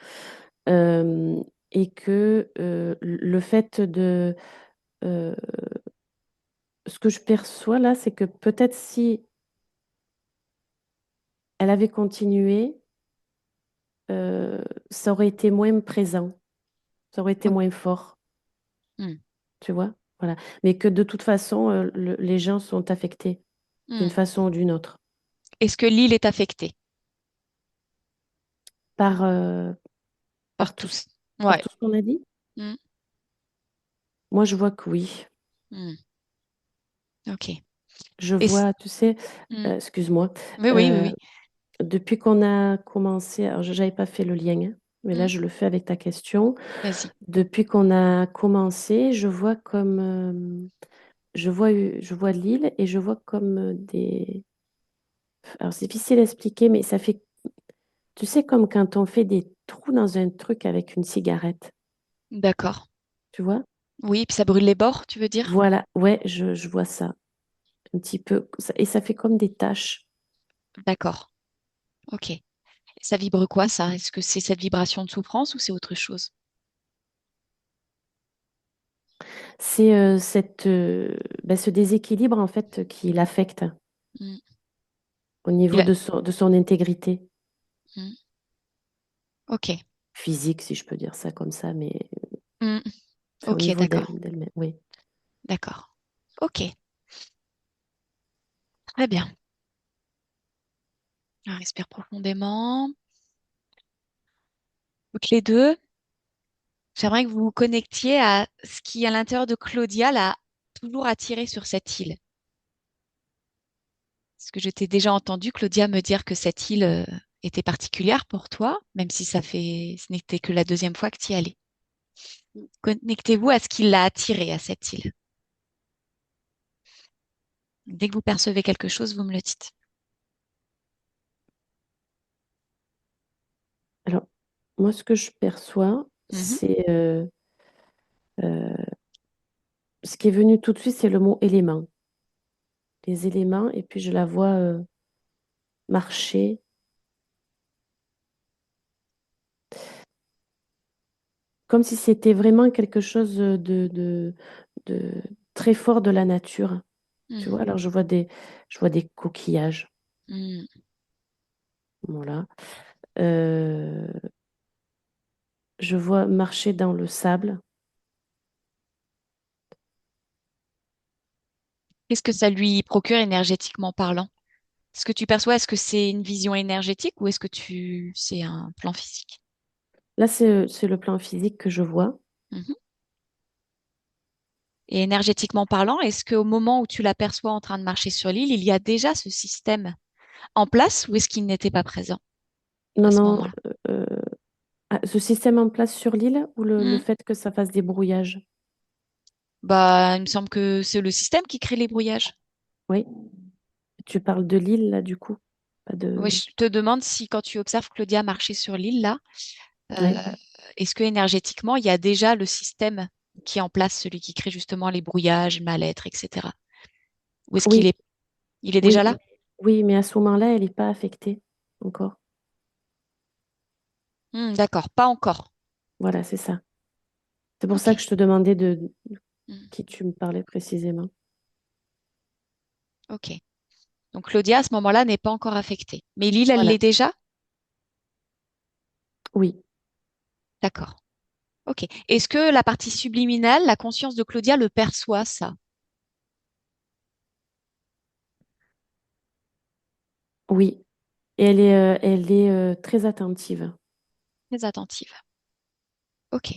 [SPEAKER 2] Euh, et que le fait de... euh, ce que je perçois là, c'est que peut-être si elle avait continué, euh, ça aurait été moins présent, ça aurait été
[SPEAKER 1] Ok.
[SPEAKER 2] moins fort,
[SPEAKER 1] Hmm.
[SPEAKER 2] tu vois? Voilà. Mais que de toute façon, les gens sont affectés d'une
[SPEAKER 1] Hmm.
[SPEAKER 2] façon ou d'une autre
[SPEAKER 1] Est-ce que l'île est affectée
[SPEAKER 2] par,
[SPEAKER 1] par tous?
[SPEAKER 2] par
[SPEAKER 1] Ouais.
[SPEAKER 2] tout ce qu'on a dit.
[SPEAKER 1] Hmm.
[SPEAKER 2] Moi, je vois que oui.
[SPEAKER 1] Hmm. Ok.
[SPEAKER 2] Je
[SPEAKER 1] Et
[SPEAKER 2] vois, tu sais,
[SPEAKER 1] hmm.
[SPEAKER 2] excuse-moi,
[SPEAKER 1] Oui, oui, oui,
[SPEAKER 2] euh,
[SPEAKER 1] oui.
[SPEAKER 2] depuis qu'on a commencé, alors je n'avais pas fait le lien, hein, mais là,
[SPEAKER 1] Hmm.
[SPEAKER 2] je le fais avec ta question.
[SPEAKER 1] Vas-y.
[SPEAKER 2] Depuis qu'on a commencé, je vois comme, je vois l'île et je vois comme des... Alors, c'est difficile à expliquer, mais ça fait, tu sais, comme quand on fait des trous dans un truc avec une cigarette,
[SPEAKER 1] D'accord.
[SPEAKER 2] tu vois?
[SPEAKER 1] Oui, puis ça brûle les bords, tu veux dire?
[SPEAKER 2] Voilà, ouais, je vois ça un petit peu. Et ça fait comme des taches.
[SPEAKER 1] D'accord. Ok. Ça vibre quoi, ça? Est-ce que c'est cette vibration de souffrance ou c'est autre chose?
[SPEAKER 2] C'est ce déséquilibre, en fait, qui l'affecte
[SPEAKER 1] Hmm.
[SPEAKER 2] au niveau
[SPEAKER 1] Il a-
[SPEAKER 2] de son intégrité
[SPEAKER 1] Hmm. Ok.
[SPEAKER 2] physique, si je peux dire ça comme ça, mais
[SPEAKER 1] Hmm.
[SPEAKER 2] c'est au
[SPEAKER 1] Ok,
[SPEAKER 2] niveau
[SPEAKER 1] d'accord.
[SPEAKER 2] d'elle-même. Oui.
[SPEAKER 1] D'accord. Ok. Très bien. On respire profondément. Toutes les deux. J'aimerais que vous vous connectiez à ce qui, à l'intérieur de Claudia, l'a toujours attiré sur cette île. Parce que je t'ai déjà entendu, Claudia, me dire que cette île était particulière pour toi, même si ce n'était que la deuxième fois que tu y allais. Connectez-vous à ce qui l'a attiré à cette île. Dès que vous percevez quelque chose, vous me le dites.
[SPEAKER 2] Alors, moi, ce que je perçois,
[SPEAKER 1] Mhm.
[SPEAKER 2] c'est ce qui est venu tout de suite, c'est le mot élément. Les éléments, et puis je la vois marcher comme si c'était vraiment quelque chose de très fort de la nature. Tu vois,
[SPEAKER 1] Mhm.
[SPEAKER 2] alors je vois des coquillages.
[SPEAKER 1] Mhm.
[SPEAKER 2] Voilà. Euh, je vois marcher dans le sable.
[SPEAKER 1] Qu'est-ce que ça lui procure énergétiquement parlant? Ce que tu perçois, est-ce que c'est une vision énergétique ou est-ce que c'est un plan physique?
[SPEAKER 2] Là, c'est le plan physique que je vois.
[SPEAKER 1] Mhm. Et énergétiquement parlant, est-ce qu'au moment où tu l'aperçois en train de marcher sur l'île, il y a déjà ce système en place ou est-ce qu'il n'était pas présent à
[SPEAKER 2] Non,
[SPEAKER 1] ce
[SPEAKER 2] non,
[SPEAKER 1] moment-là?
[SPEAKER 2] euh, ce système en place sur l'île ou le
[SPEAKER 1] Hmm.
[SPEAKER 2] fait que ça fasse des brouillages?
[SPEAKER 1] Bah, il me semble que c'est le système qui crée les brouillages.
[SPEAKER 2] Oui, tu parles de l'île, là, du coup. Pas
[SPEAKER 1] Oui,
[SPEAKER 2] de...
[SPEAKER 1] je te demande si quand tu observes Claudia marcher sur l'île, là,
[SPEAKER 2] Oui,
[SPEAKER 1] euh, est-ce que énergétiquement, il y a déjà le système qui est en place, celui qui crée justement les brouillages, le mal-être, etc. Ou est-ce
[SPEAKER 2] oui,
[SPEAKER 1] il est déjà
[SPEAKER 2] oui,
[SPEAKER 1] là?
[SPEAKER 2] oui, mais à ce moment-là, elle n'est pas affectée encore.
[SPEAKER 1] Hmm, d'accord, pas encore.
[SPEAKER 2] Voilà, c'est ça. C'est pour
[SPEAKER 1] Ok.
[SPEAKER 2] ça que je te demandais de
[SPEAKER 1] Hmm,
[SPEAKER 2] qui tu me parlais précisément.
[SPEAKER 1] ok. Donc Claudia, à ce moment-là, n'est pas encore affectée. Mais l'île, elle
[SPEAKER 2] Voilà.
[SPEAKER 1] l'est déjà?
[SPEAKER 2] Oui,
[SPEAKER 1] D'accord. Ok. Est-ce que la partie subliminale, la conscience de Claudia le perçoit, ça?
[SPEAKER 2] oui. Et elle est très attentive.
[SPEAKER 1] Très attentive. Ok.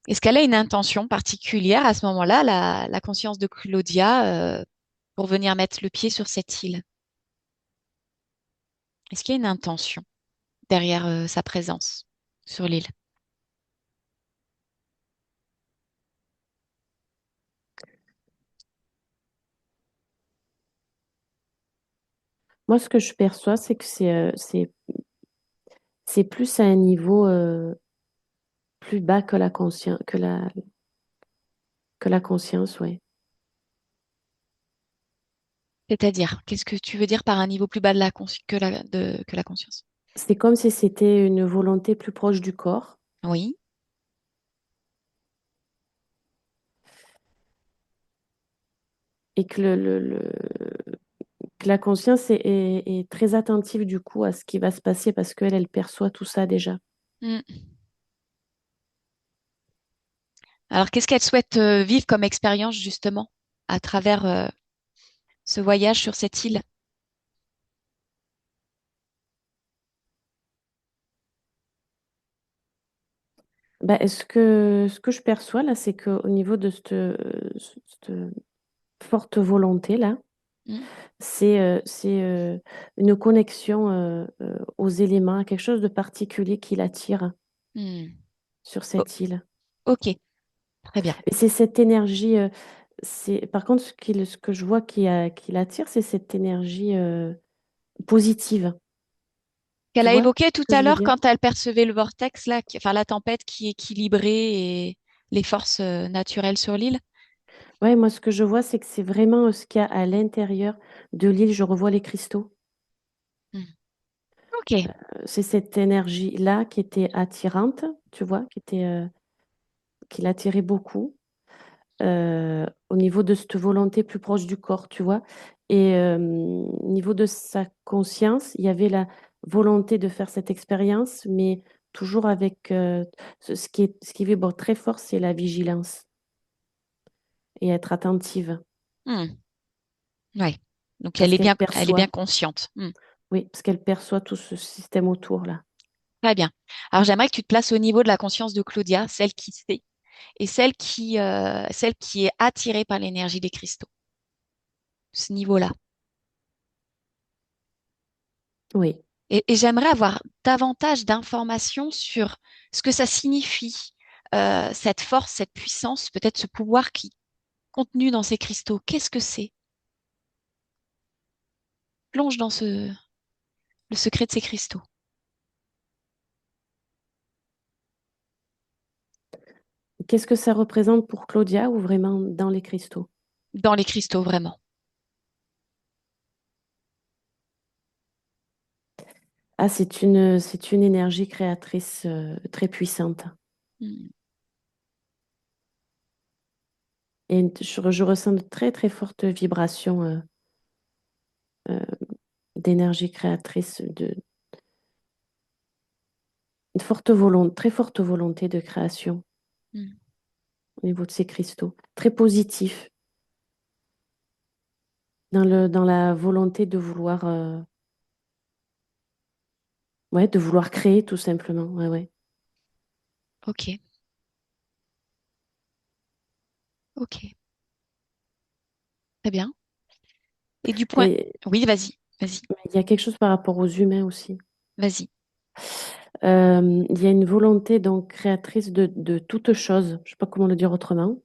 [SPEAKER 1] Est-ce qu'elle a une intention particulière à ce moment-là, la conscience de Claudia, pour venir mettre le pied sur cette île? Est-ce qu'il y a une intention derrière, sa présence sur l'île?
[SPEAKER 2] Moi, ce que je perçois, c'est que c'est plus à un niveau plus bas que la conscience, que la conscience, ouais.
[SPEAKER 1] C'est-à-dire, qu'est-ce que tu veux dire par un niveau plus bas de que la conscience?
[SPEAKER 2] C'est comme si c'était une volonté plus proche du corps
[SPEAKER 1] Oui.
[SPEAKER 2] et que que la conscience est très attentive du coup à ce qui va se passer parce qu'elle, elle perçoit tout ça déjà.
[SPEAKER 1] Mm. Alors, qu'est-ce qu'elle souhaite vivre comme expérience justement à travers ce voyage sur cette île?
[SPEAKER 2] Bah, ce que je perçois là, c'est qu'au niveau de cette forte volonté là,
[SPEAKER 1] Mm.
[SPEAKER 2] c'est une connexion aux éléments, à quelque chose de particulier qui l'attire
[SPEAKER 1] Mm.
[SPEAKER 2] sur
[SPEAKER 1] O-
[SPEAKER 2] cette île.
[SPEAKER 1] ok, très bien.
[SPEAKER 2] Et c'est cette énergie, par contre, ce que je vois qui l'attire, c'est cette énergie positive.
[SPEAKER 1] Qu'elle
[SPEAKER 2] Tu
[SPEAKER 1] a
[SPEAKER 2] vois
[SPEAKER 1] évoqué
[SPEAKER 2] ce
[SPEAKER 1] tout
[SPEAKER 2] que
[SPEAKER 1] à
[SPEAKER 2] je veux
[SPEAKER 1] l'heure
[SPEAKER 2] dire?
[SPEAKER 1] quand elle percevait le vortex, là, enfin la tempête qui équilibrait et les forces naturelles sur l'île.
[SPEAKER 2] Ouais, moi, ce que je vois, c'est que c'est vraiment ce qu'il y a à l'intérieur de l'île. Je revois les cristaux.
[SPEAKER 1] Mm. Ok.
[SPEAKER 2] C'est cette énergie-là qui était attirante, tu vois, qui l'attirait beaucoup. Au niveau de cette volonté plus proche du corps, tu vois. Et au niveau de sa conscience, il y avait la volonté de faire cette expérience, mais toujours avec ce qui vibre très fort, c'est la vigilance et être attentive,
[SPEAKER 1] Mm. Ouais. Donc
[SPEAKER 2] parce qu'elle
[SPEAKER 1] elle est bien
[SPEAKER 2] perçoit,
[SPEAKER 1] consciente. Mm.
[SPEAKER 2] oui, parce qu'elle perçoit tout ce système autour là.
[SPEAKER 1] Très bien. Alors j'aimerais que tu te places au niveau de la conscience de Claudia, celle qui sait, et celle qui est attirée par l'énergie des cristaux. Ce niveau-là.
[SPEAKER 2] Oui.
[SPEAKER 1] Et j'aimerais avoir davantage d'informations sur ce que ça signifie, cette force, cette puissance, peut-être ce pouvoir qui est contenu dans ces cristaux. Qu'est-ce que c'est? Plonge dans le secret de ces cristaux.
[SPEAKER 2] Qu'est-ce que ça représente pour Claudia ou vraiment dans les cristaux?
[SPEAKER 1] Dans les cristaux, vraiment.
[SPEAKER 2] Ah, c'est une énergie créatrice très puissante.
[SPEAKER 1] Hmm.
[SPEAKER 2] Et je ressens de très, très fortes vibrations euh, d'énergie créatrice, une forte volonté, très forte volonté de création
[SPEAKER 1] Hmm.
[SPEAKER 2] au niveau de ces cristaux. Très positif dans la volonté de vouloir, ouais, de vouloir créer tout simplement. Ouais, ouais.
[SPEAKER 1] Ok, ok. Très bien. Et du point...
[SPEAKER 2] Mais
[SPEAKER 1] Oui, vas-y, vas-y,
[SPEAKER 2] mais il y a quelque chose par rapport aux humains aussi.
[SPEAKER 1] vas-y.
[SPEAKER 2] Il y a une volonté donc créatrice de toute chose, je ne sais pas comment le dire autrement.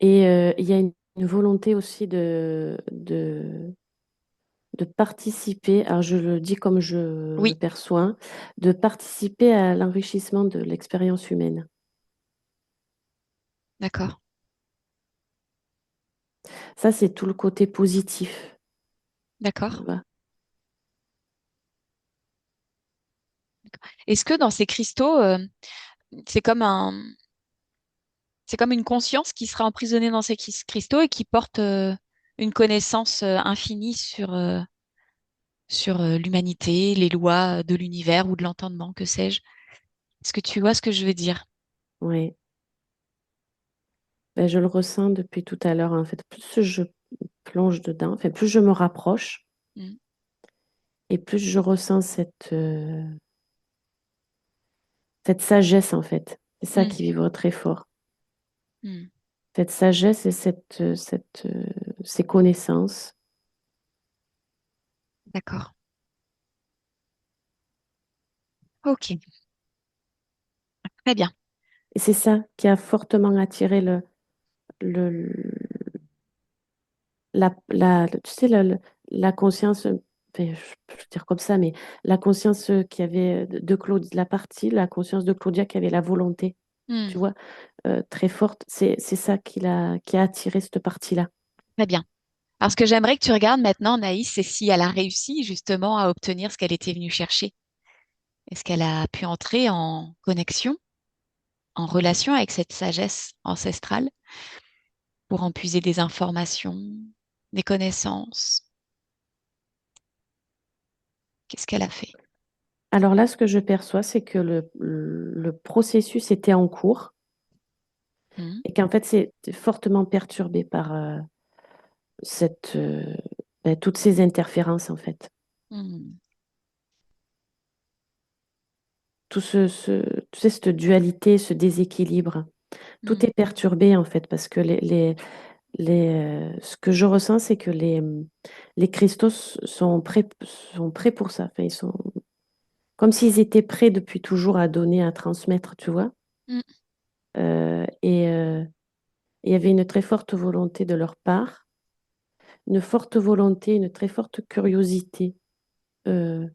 [SPEAKER 2] Et il y a une volonté aussi de participer, alors je le dis comme je le
[SPEAKER 1] Oui,
[SPEAKER 2] perçois, de participer à l'enrichissement de l'expérience humaine.
[SPEAKER 1] d'accord.
[SPEAKER 2] Ça, c'est tout le côté positif. Tu
[SPEAKER 1] D'accord.
[SPEAKER 2] vois.
[SPEAKER 1] Est-ce que dans ces cristaux, c'est comme un, c'est comme une conscience qui sera emprisonnée dans ces cristaux et qui porte une connaissance infinie sur l'humanité, les lois de l'univers ou de l'entendement, que sais-je. Est-ce que tu vois ce que je veux dire?
[SPEAKER 2] Ouais. Ben, je le ressens depuis tout à l'heure. En fait, plus je plonge dedans, enfin, plus je me rapproche
[SPEAKER 1] Mm,
[SPEAKER 2] et plus je ressens cette sagesse, en fait. C'est ça
[SPEAKER 1] mm,
[SPEAKER 2] qui vibre très fort.
[SPEAKER 1] mm.
[SPEAKER 2] Cette sagesse et ces connaissances.
[SPEAKER 1] D'accord. Ok, très bien.
[SPEAKER 2] Et c'est ça qui a fortement attiré le, tu sais, la conscience, enfin, je peux dire comme ça, mais la conscience qui avait de Claude, la partie, la conscience de Claudia qui avait la volonté,
[SPEAKER 1] Mm,
[SPEAKER 2] tu vois, très forte, c'est ça qui a attiré cette partie-là.
[SPEAKER 1] très bien. Alors, ce que j'aimerais que tu regardes maintenant, Naïs, c'est si elle a réussi justement à obtenir ce qu'elle était venue chercher. Est-ce qu'elle a pu entrer en connexion, en relation avec cette sagesse ancestrale pour en puiser des informations, des connaissances. Qu'est-ce qu'elle a fait?
[SPEAKER 2] Alors là, ce que je perçois, c'est que le processus était en cours
[SPEAKER 1] Mhm.
[SPEAKER 2] et qu'en fait, c'est fortement perturbé par cette, toutes ces interférences, en fait.
[SPEAKER 1] Mhm.
[SPEAKER 2] Tu sais, cette dualité, ce déséquilibre, tout
[SPEAKER 1] Mhm.
[SPEAKER 2] est perturbé, en fait, parce que ce que je ressens, c'est que les cristaux sont prêts pour ça. Enfin, ils sont comme s'ils étaient prêts depuis toujours à donner, à transmettre, tu vois.
[SPEAKER 1] Mhm.
[SPEAKER 2] Et il y avait une très forte volonté de leur part, une forte volonté, une très forte curiosité euh,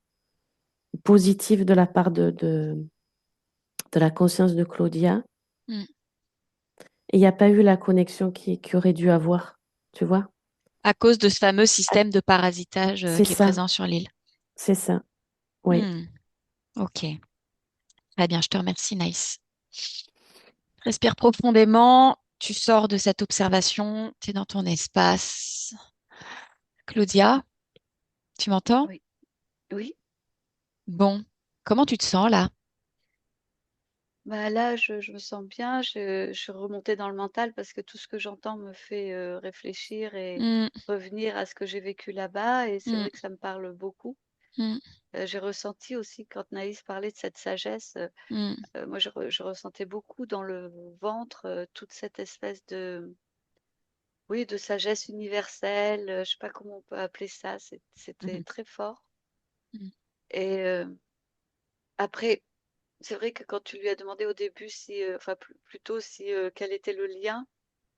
[SPEAKER 2] positive de la part de la conscience de Claudia.
[SPEAKER 1] Mhm.
[SPEAKER 2] Et il n'y a pas eu la connexion qui aurait dû avoir, tu vois.
[SPEAKER 1] À cause de ce fameux
[SPEAKER 2] Ah,
[SPEAKER 1] système de parasitage
[SPEAKER 2] c'est
[SPEAKER 1] qui est
[SPEAKER 2] ça,
[SPEAKER 1] présent sur l'île.
[SPEAKER 2] c'est ça, oui.
[SPEAKER 1] Hmm. Ok, très bien, je te remercie, Nice. Respire profondément, tu sors de cette observation, tu es dans ton espace. Claudia, tu m'entends?
[SPEAKER 3] Oui, oui.
[SPEAKER 1] Bon, comment tu te sens là?
[SPEAKER 3] Bah là, je me sens bien. Je suis remontée dans le mental parce que tout ce que j'entends me fait réfléchir et
[SPEAKER 1] Hmm.
[SPEAKER 3] revenir à ce que j'ai vécu là-bas. Et c'est
[SPEAKER 1] Hmm.
[SPEAKER 3] vrai que ça me parle beaucoup.
[SPEAKER 1] Hmm.
[SPEAKER 3] J'ai ressenti aussi quand Naïs parlait de cette sagesse.
[SPEAKER 1] Hmm.
[SPEAKER 3] Moi, je ressentais beaucoup dans le ventre toute cette espèce de, oui, de sagesse universelle. Je sais pas comment on peut appeler ça. C'était
[SPEAKER 1] Mhm.
[SPEAKER 3] très fort.
[SPEAKER 1] Hmm.
[SPEAKER 3] Et après, c'est vrai que quand tu lui as demandé au début si, enfin plutôt si quel était le lien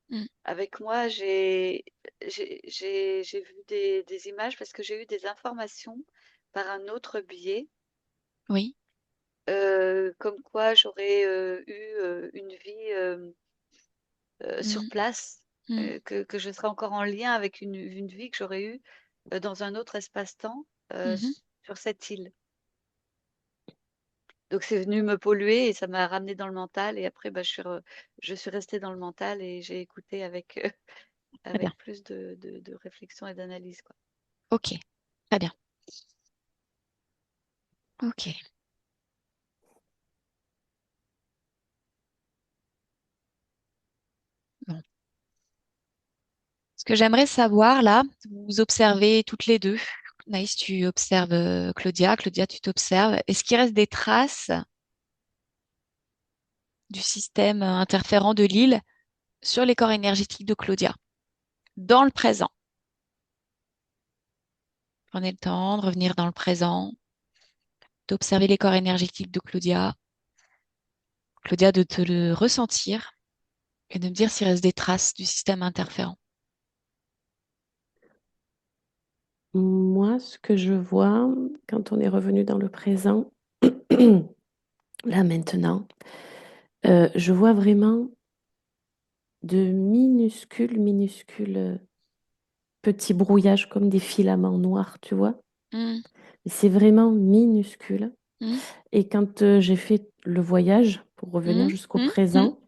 [SPEAKER 1] Hmm.
[SPEAKER 3] avec moi, j'ai vu des images parce que j'ai eu des informations par un autre biais,
[SPEAKER 1] Oui.
[SPEAKER 3] comme quoi j'aurais eu une vie sur
[SPEAKER 1] Hmm.
[SPEAKER 3] place,
[SPEAKER 1] Hmm.
[SPEAKER 3] que je serais encore en lien avec une vie que j'aurais eue dans un autre espace-temps
[SPEAKER 1] Mhm.
[SPEAKER 3] sur cette île. Donc c'est venu me polluer et ça m'a ramené dans le mental et après bah, je suis restée dans le mental et j'ai écouté avec,
[SPEAKER 1] Très bien.
[SPEAKER 3] avec plus de réflexion et d'analyse, quoi.
[SPEAKER 1] Ok, très bien. Ok. Bon. Ce que j'aimerais savoir là, vous observez toutes les deux. Naïs, tu observes Claudia. Claudia, tu t'observes. Est-ce qu'il reste des traces du système interférent de l'île sur les corps énergétiques de Claudia dans le présent? Prenez le temps de revenir dans le présent, d'observer les corps énergétiques de Claudia. Claudia, de te le ressentir et de me dire s'il reste des traces du système interférent.
[SPEAKER 2] Moi, ce que je vois quand on est revenu dans le présent, là maintenant, je vois vraiment de minuscules petits brouillages comme des filaments noirs, tu vois.
[SPEAKER 1] Hmm.
[SPEAKER 2] C'est vraiment minuscule.
[SPEAKER 1] Hmm.
[SPEAKER 2] Et quand j'ai fait le voyage pour revenir
[SPEAKER 1] Hmm.
[SPEAKER 2] jusqu'au
[SPEAKER 1] Hmm. Hmm.
[SPEAKER 2] présent,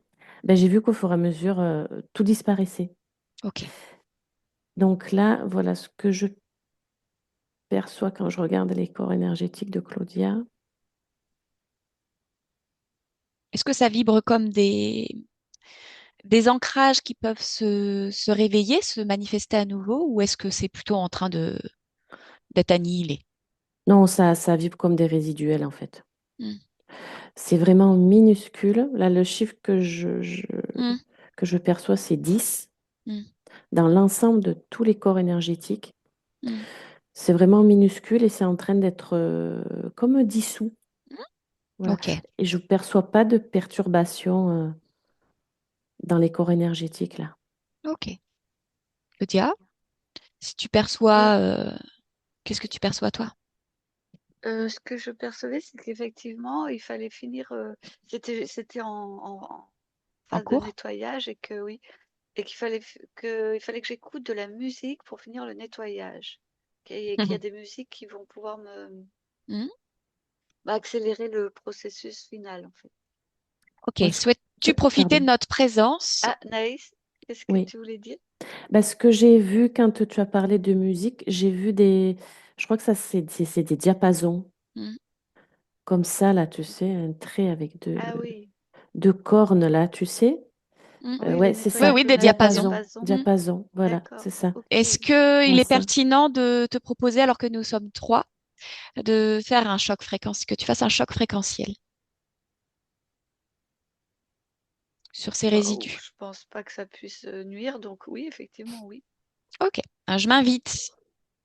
[SPEAKER 2] ben, j'ai vu qu'au fur et à mesure, tout disparaissait.
[SPEAKER 1] Ok.
[SPEAKER 2] Donc là, voilà ce que je perçois quand je regarde les corps énergétiques de Claudia.
[SPEAKER 1] Est-ce que ça vibre comme des ancrages qui peuvent se réveiller, se manifester à nouveau, ou est-ce que c'est plutôt en train d'être annihilé?
[SPEAKER 2] Non, ça vibre comme des résiduels en fait.
[SPEAKER 1] Hmm.
[SPEAKER 2] C'est vraiment minuscule. Là, le chiffre
[SPEAKER 1] Hmm.
[SPEAKER 2] que je perçois, c'est 10
[SPEAKER 1] Hmm.
[SPEAKER 2] dans l'ensemble de tous les corps énergétiques.
[SPEAKER 1] Hmm.
[SPEAKER 2] C'est vraiment minuscule et c'est en train d'être comme dissous. Voilà.
[SPEAKER 1] Ok,
[SPEAKER 2] Et je ne perçois pas de perturbation dans les corps énergétiques là.
[SPEAKER 1] ok. Claudia, si tu
[SPEAKER 3] Oui,
[SPEAKER 1] perçois, qu'est-ce que tu perçois toi?
[SPEAKER 3] ce que je percevais, c'est qu'effectivement, il fallait finir. C'était en
[SPEAKER 1] En
[SPEAKER 3] phase de
[SPEAKER 1] cours?
[SPEAKER 3] nettoyage et que oui, et il fallait que j'écoute de la musique pour finir le nettoyage. Qu'il y a
[SPEAKER 1] Mhm.
[SPEAKER 3] des musiques qui vont pouvoir
[SPEAKER 1] Hmm.
[SPEAKER 3] accélérer le processus final, en fait.
[SPEAKER 1] Ok,
[SPEAKER 2] Moi,
[SPEAKER 1] souhaites-tu profiter de
[SPEAKER 2] pardon.
[SPEAKER 1] notre présence?
[SPEAKER 3] Ah, Naïs, qu'est-ce que
[SPEAKER 2] Oui.
[SPEAKER 3] tu voulais dire?
[SPEAKER 2] Bah, ce que j'ai vu quand tu as parlé de musique, j'ai vu des. Je crois que ça, c'est des diapasons.
[SPEAKER 1] Hmm.
[SPEAKER 2] Comme ça, là, tu sais, un trait avec
[SPEAKER 3] Ah oui,
[SPEAKER 2] deux cornes, là, tu sais.
[SPEAKER 1] Hmm.
[SPEAKER 3] oui,
[SPEAKER 2] Ouais,
[SPEAKER 3] les
[SPEAKER 2] c'est
[SPEAKER 1] Oui,
[SPEAKER 3] nouvelles
[SPEAKER 2] ça.
[SPEAKER 1] oui, des
[SPEAKER 3] sonnettes
[SPEAKER 1] diapasons.
[SPEAKER 2] Diapason.
[SPEAKER 3] diapason.
[SPEAKER 1] Hmm.
[SPEAKER 2] Diapason. Voilà,
[SPEAKER 3] D'accord,
[SPEAKER 2] c'est ça.
[SPEAKER 3] ok.
[SPEAKER 1] Est-ce
[SPEAKER 2] Ouais,
[SPEAKER 1] qu'il est
[SPEAKER 2] ça.
[SPEAKER 1] pertinent de te proposer, alors que nous sommes trois, de faire un choc fréquentiel, que tu fasses un choc fréquentiel sur ces
[SPEAKER 3] Bah, oh,
[SPEAKER 1] résidus?
[SPEAKER 3] je pense pas que ça puisse nuire, donc oui, effectivement, oui.
[SPEAKER 1] Ok. Je m'invite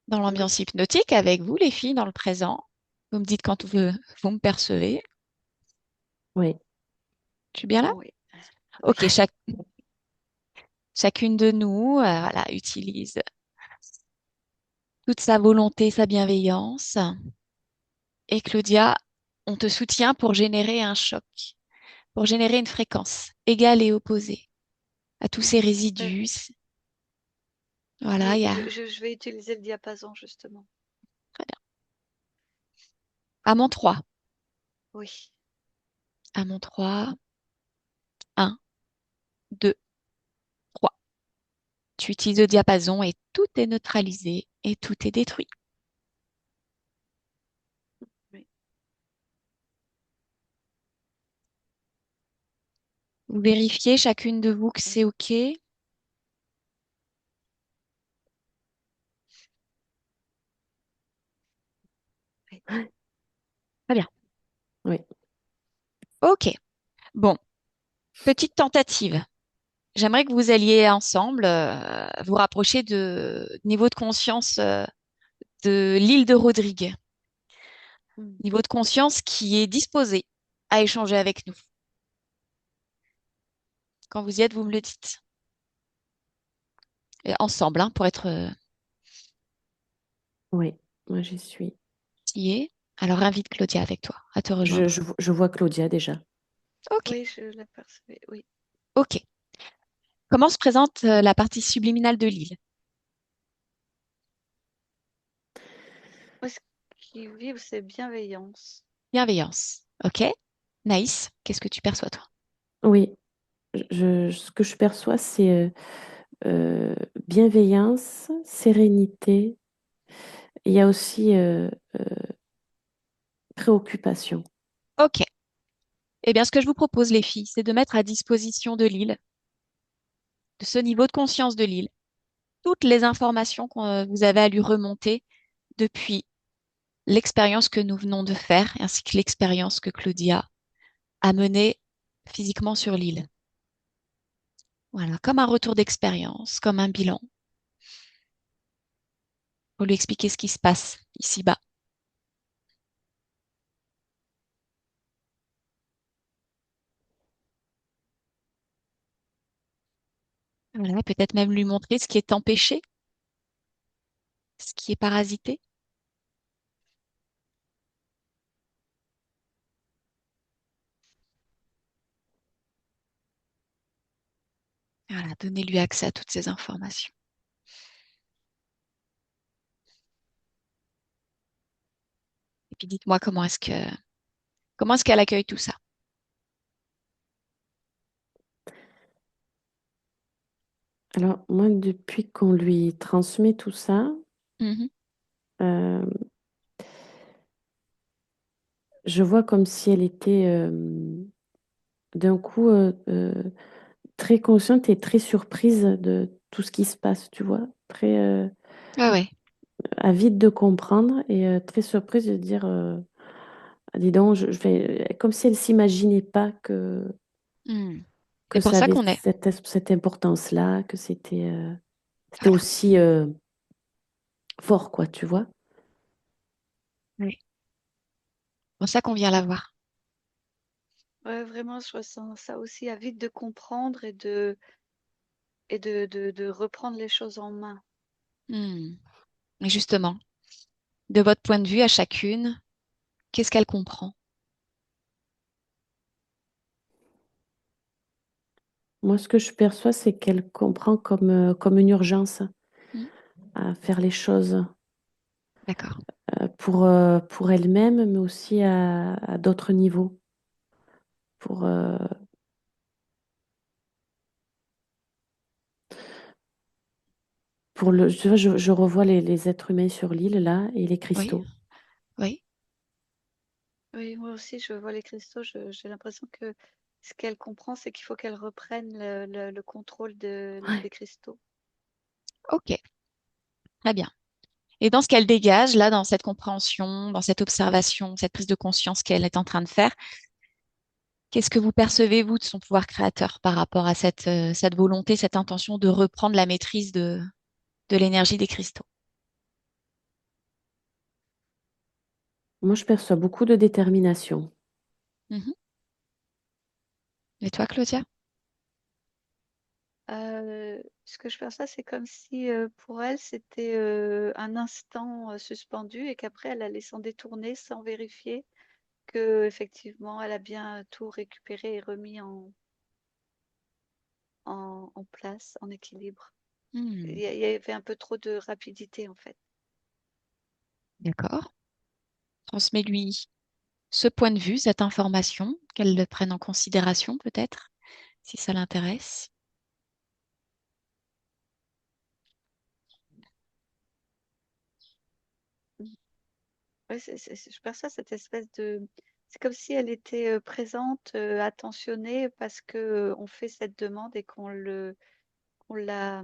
[SPEAKER 1] dans
[SPEAKER 3] Oui,
[SPEAKER 1] l'ambiance hypnotique avec vous, les filles, dans le présent. Vous me dites quand vous me percevez.
[SPEAKER 2] Oui.
[SPEAKER 1] Je suis bien là?
[SPEAKER 3] oui, oui.
[SPEAKER 1] Ok, chacune de nous, voilà, utilise toute sa volonté, sa bienveillance. Et Claudia, on te soutient pour générer un choc, pour générer une fréquence égale et opposée à tous ces
[SPEAKER 3] Ouais,
[SPEAKER 1] résidus. Voilà,
[SPEAKER 3] oui,
[SPEAKER 1] il y a
[SPEAKER 3] je vais utiliser le diapason, justement.
[SPEAKER 1] très bien. À mon 3.
[SPEAKER 3] Oui.
[SPEAKER 1] À mon 3. 1, 2, 3. Tu utilises le diapason et tout est neutralisé et tout est détruit.
[SPEAKER 3] Oui.
[SPEAKER 1] Vous vérifiez chacune de vous que c'est OK. Très
[SPEAKER 3] Oui.
[SPEAKER 1] bien.
[SPEAKER 2] Oui.
[SPEAKER 1] OK. Bon, petite tentative. J'aimerais que vous alliez ensemble vous rapprocher de niveau de conscience de l'île de Rodrigue.
[SPEAKER 3] Mm.
[SPEAKER 1] Niveau de conscience qui est disposé à échanger avec nous. Quand vous y êtes, vous me le dites. Et ensemble, hein, pour être
[SPEAKER 2] Oui. Moi, j'y suis.
[SPEAKER 1] y est. Alors invite Claudia avec toi à te
[SPEAKER 2] Je,
[SPEAKER 1] rejoindre.
[SPEAKER 2] je, je vois Claudia déjà.
[SPEAKER 1] OK.
[SPEAKER 3] Oui, je l'apercevais, oui.
[SPEAKER 1] OK. Comment se présente la partie subliminale de l'île?
[SPEAKER 3] Moi, ce qui vibre, c'est bienveillance.
[SPEAKER 1] Bienveillance. OK. Naïs, qu'est-ce que tu perçois, toi?
[SPEAKER 2] Oui. Ce que je perçois, c'est euh, bienveillance, sérénité. Il y a aussi préoccupation.
[SPEAKER 1] OK. Eh bien, ce que je vous propose, les filles, c'est de mettre à disposition de l'île, de ce niveau de conscience de l'île, toutes les informations que vous avez à lui remonter depuis l'expérience que nous venons de faire, ainsi que l'expérience que Claudia a menée physiquement sur l'île. Voilà, comme un retour d'expérience, comme un bilan, pour lui expliquer ce qui se passe ici-bas. Voilà, peut-être même lui montrer ce qui est empêché, ce qui est parasité. Voilà, donnez-lui accès à toutes ces informations. Et puis dites-moi comment est-ce qu'elle accueille tout ça.
[SPEAKER 2] Alors, moi, depuis qu'on lui transmet tout ça,
[SPEAKER 1] Mhm.
[SPEAKER 2] euh, je vois comme si elle était d'un coup très consciente et très surprise de tout ce qui se passe, tu vois, très
[SPEAKER 1] Ah ouais.
[SPEAKER 2] avide de comprendre et très surprise de dire, ah, dis donc, je vais, comme si elle s'imaginait pas
[SPEAKER 1] Hmm.
[SPEAKER 2] que
[SPEAKER 1] C'est pour
[SPEAKER 2] ça
[SPEAKER 1] ça
[SPEAKER 2] avait
[SPEAKER 1] qu'on est.
[SPEAKER 2] cette importance-là, que c'était
[SPEAKER 1] Voilà.
[SPEAKER 2] aussi fort, quoi, tu vois.
[SPEAKER 1] Oui. C'est pour ça qu'on vient la voir.
[SPEAKER 3] Ouais, vraiment, je ressens ça aussi, à vite de comprendre et de reprendre les choses en main.
[SPEAKER 1] Hmm. Et justement, de votre point de vue à chacune, qu'est-ce qu'elle comprend?
[SPEAKER 2] Moi, ce que je perçois, c'est qu'elle comprend comme une urgence
[SPEAKER 1] Hmm.
[SPEAKER 2] à faire les choses
[SPEAKER 1] D'accord.
[SPEAKER 2] pour elle-même, mais aussi à d'autres niveaux. Pour, Tu vois, je revois les êtres humains sur l'île, là, et les
[SPEAKER 1] Oui,
[SPEAKER 2] cristaux.
[SPEAKER 1] oui.
[SPEAKER 3] Oui, moi aussi, je vois les cristaux. J'ai l'impression que ce qu'elle comprend, c'est qu'il faut qu'elle reprenne le contrôle
[SPEAKER 2] Ouais.
[SPEAKER 3] des cristaux.
[SPEAKER 1] Ok, très bien. Et dans ce qu'elle dégage, là, dans cette compréhension, dans cette observation, cette prise de conscience qu'elle est en train de faire, qu'est-ce que vous percevez, vous, de son pouvoir créateur par rapport à cette volonté, cette intention de reprendre la maîtrise de l'énergie des cristaux?
[SPEAKER 2] Moi, je perçois beaucoup de détermination.
[SPEAKER 1] Mhm. Et toi, Claudia?
[SPEAKER 3] Ce que je perçois, c'est comme si pour elle, c'était un instant suspendu et qu'après, elle allait s'en détourner sans vérifier que effectivement, elle a bien tout récupéré et remis en place, en équilibre.
[SPEAKER 1] Hmm,
[SPEAKER 3] Il y avait un peu trop de rapidité, en fait.
[SPEAKER 1] d'accord. Transmets-lui ce point de vue, cette information, qu'elle le prenne en considération peut-être, si ça l'intéresse.
[SPEAKER 3] Ouais, je perçois cette espèce de... C'est comme si elle était présente, attentionnée, parce que on fait cette demande et qu'on la...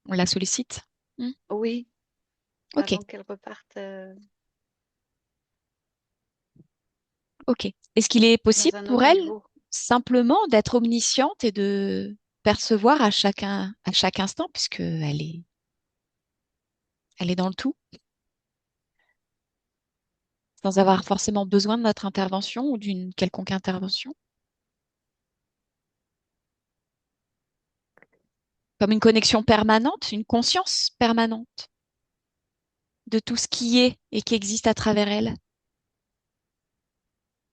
[SPEAKER 1] On la sollicite. Hmm,
[SPEAKER 3] Oui,
[SPEAKER 1] ok,
[SPEAKER 3] avant qu'elle reparte
[SPEAKER 1] ok. Est-ce qu'il est
[SPEAKER 3] dans
[SPEAKER 1] possible
[SPEAKER 3] un
[SPEAKER 1] pour
[SPEAKER 3] autre
[SPEAKER 1] elle
[SPEAKER 3] niveau.
[SPEAKER 1] simplement d'être omnisciente et de percevoir à chaque instant, puisque elle est dans le tout, sans avoir forcément besoin de notre intervention ou d'une quelconque intervention, comme une connexion permanente, une conscience permanente de tout ce qui est et qui existe à travers elle.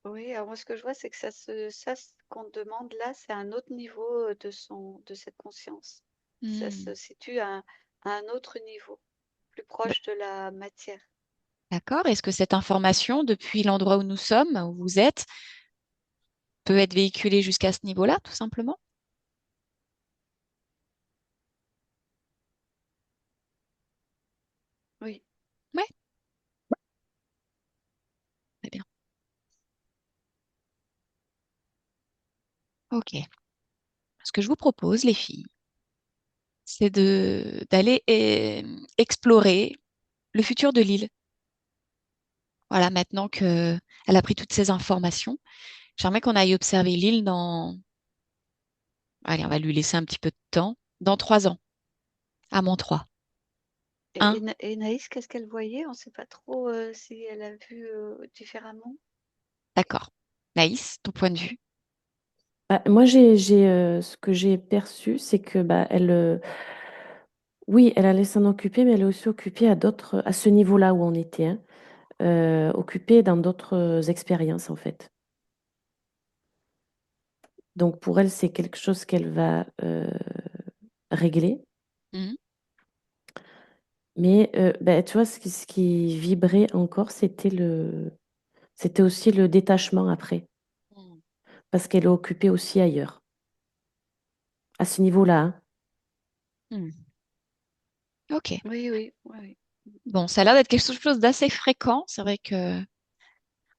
[SPEAKER 3] Oui, alors moi, ce que je vois, c'est que ce qu'on demande là, c'est un autre niveau de cette conscience. Ça
[SPEAKER 1] Hmm,
[SPEAKER 3] se situe à un autre niveau, plus
[SPEAKER 1] d-
[SPEAKER 3] proche de la matière.
[SPEAKER 1] d'accord. Est-ce que cette information, depuis l'endroit où nous sommes, où vous êtes, peut être véhiculée jusqu'à ce niveau-là, tout simplement?
[SPEAKER 3] Oui,
[SPEAKER 1] Ouais, très bien. Ok. Ce que je vous propose, les filles, c'est de d'aller explorer le futur de l'île. Voilà, maintenant que elle a pris toutes ces informations, j'aimerais qu'on aille observer l'île dans, allez, on va lui laisser un petit peu de temps, dans 3 ans, à Montroi. Un,
[SPEAKER 3] et Naïs, qu'est-ce qu'elle voyait? On ne sait pas trop si elle a vu différemment.
[SPEAKER 1] d'accord. Naïs, ton point de vue.
[SPEAKER 2] Bah, moi, ce que j'ai perçu, c'est que bah, oui, elle allait s'en occuper, mais elle est aussi occupée à ce niveau-là où on était, hein, occupée dans d'autres expériences, en fait. Donc, pour elle, c'est quelque chose qu'elle va régler.
[SPEAKER 1] Mhm.
[SPEAKER 2] Mais bah, tu vois, ce qui vibrait encore, c'était aussi le détachement après,
[SPEAKER 1] Mhm.
[SPEAKER 2] parce qu'elle est occupée aussi ailleurs, à ce niveau-là, hein.
[SPEAKER 1] Mhm. Ok.
[SPEAKER 3] Oui, oui, oui, oui.
[SPEAKER 1] Bon, ça a l'air d'être quelque chose d'assez fréquent. C'est vrai que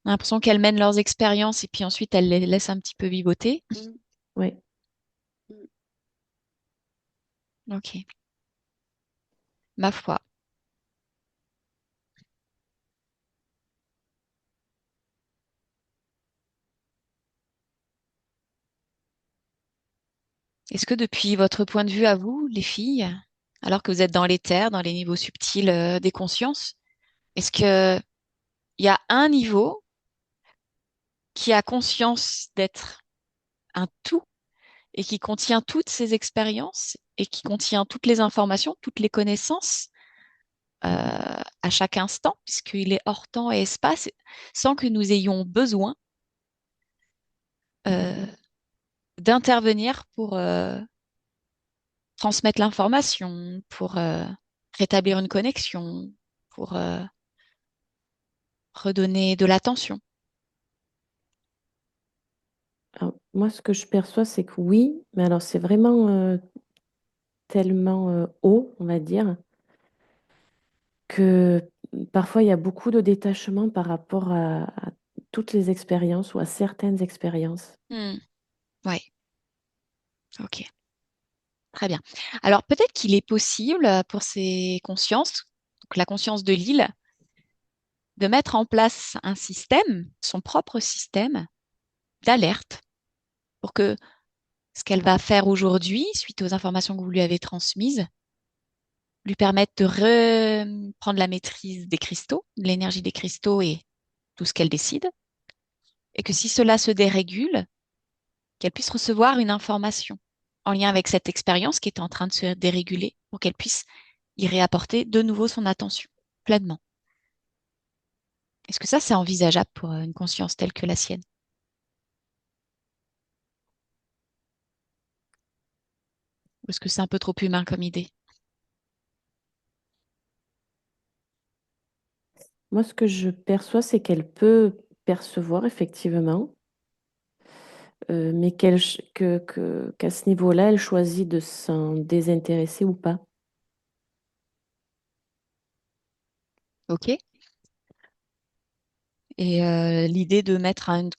[SPEAKER 1] on a l'impression qu'elles mènent leurs expériences et puis ensuite elles les laissent un petit peu vivoter.
[SPEAKER 3] Mm,
[SPEAKER 2] Oui.
[SPEAKER 3] mm.
[SPEAKER 1] Ok. Ma foi. Est-ce que depuis votre point de vue à vous, les filles, alors que vous êtes dans l'éther, dans les niveaux subtils des consciences, est-ce que il y a un niveau qui a conscience d'être un tout et qui contient toutes ces expériences et qui contient toutes les informations, toutes les connaissances à chaque instant, puisqu'il est hors temps et espace, sans que nous ayons besoin euh, d'intervenir pour transmettre l'information, pour rétablir une connexion, pour redonner de l'attention.
[SPEAKER 2] Alors, moi, ce que je perçois, c'est que oui, mais alors c'est vraiment tellement haut, on va dire, que parfois il y a beaucoup de détachement par rapport à toutes les expériences ou à certaines expériences.
[SPEAKER 1] Hmm. Ouais, ok, très bien. Alors peut-être qu'il est possible pour ces consciences, donc la conscience de l'île, de mettre en place un système, son propre système d'alerte pour que ce qu'elle va faire aujourd'hui, suite aux informations que vous lui avez transmises, lui permette de reprendre la maîtrise des cristaux, de l'énergie des cristaux et tout ce qu'elle décide, et que si cela se dérégule, qu'elle puisse recevoir une information en lien avec cette expérience qui est en train de se déréguler pour qu'elle puisse y réapporter de nouveau son attention pleinement. Est-ce que ça, c'est envisageable pour une conscience telle que la sienne? Ou est-ce que c'est un peu trop humain comme idée?
[SPEAKER 2] Moi, ce que je perçois, c'est qu'elle peut percevoir effectivement, mais qu'à ce niveau-là, elle choisit de s'en désintéresser ou pas.
[SPEAKER 1] OK. Et l'idée de mettre une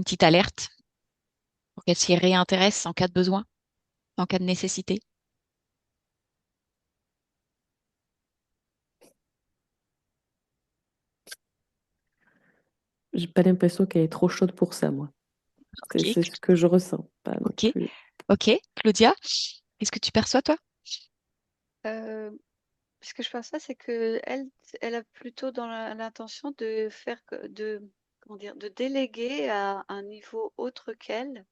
[SPEAKER 1] petite alerte pour qu'elle s'y réintéresse en cas de besoin, en cas de nécessité.
[SPEAKER 2] J'ai pas l'impression qu'elle est trop chaude pour ça, moi.
[SPEAKER 1] OK,
[SPEAKER 2] C'est ce que je ressens, pas non
[SPEAKER 1] OK,
[SPEAKER 2] plus.
[SPEAKER 1] OK. Claudia, qu'est-ce que tu perçois, toi?
[SPEAKER 3] Euh, Ce que je pense ça, c'est que elle a plutôt dans l'intention de comment dire, de déléguer à un niveau autre qu'elle,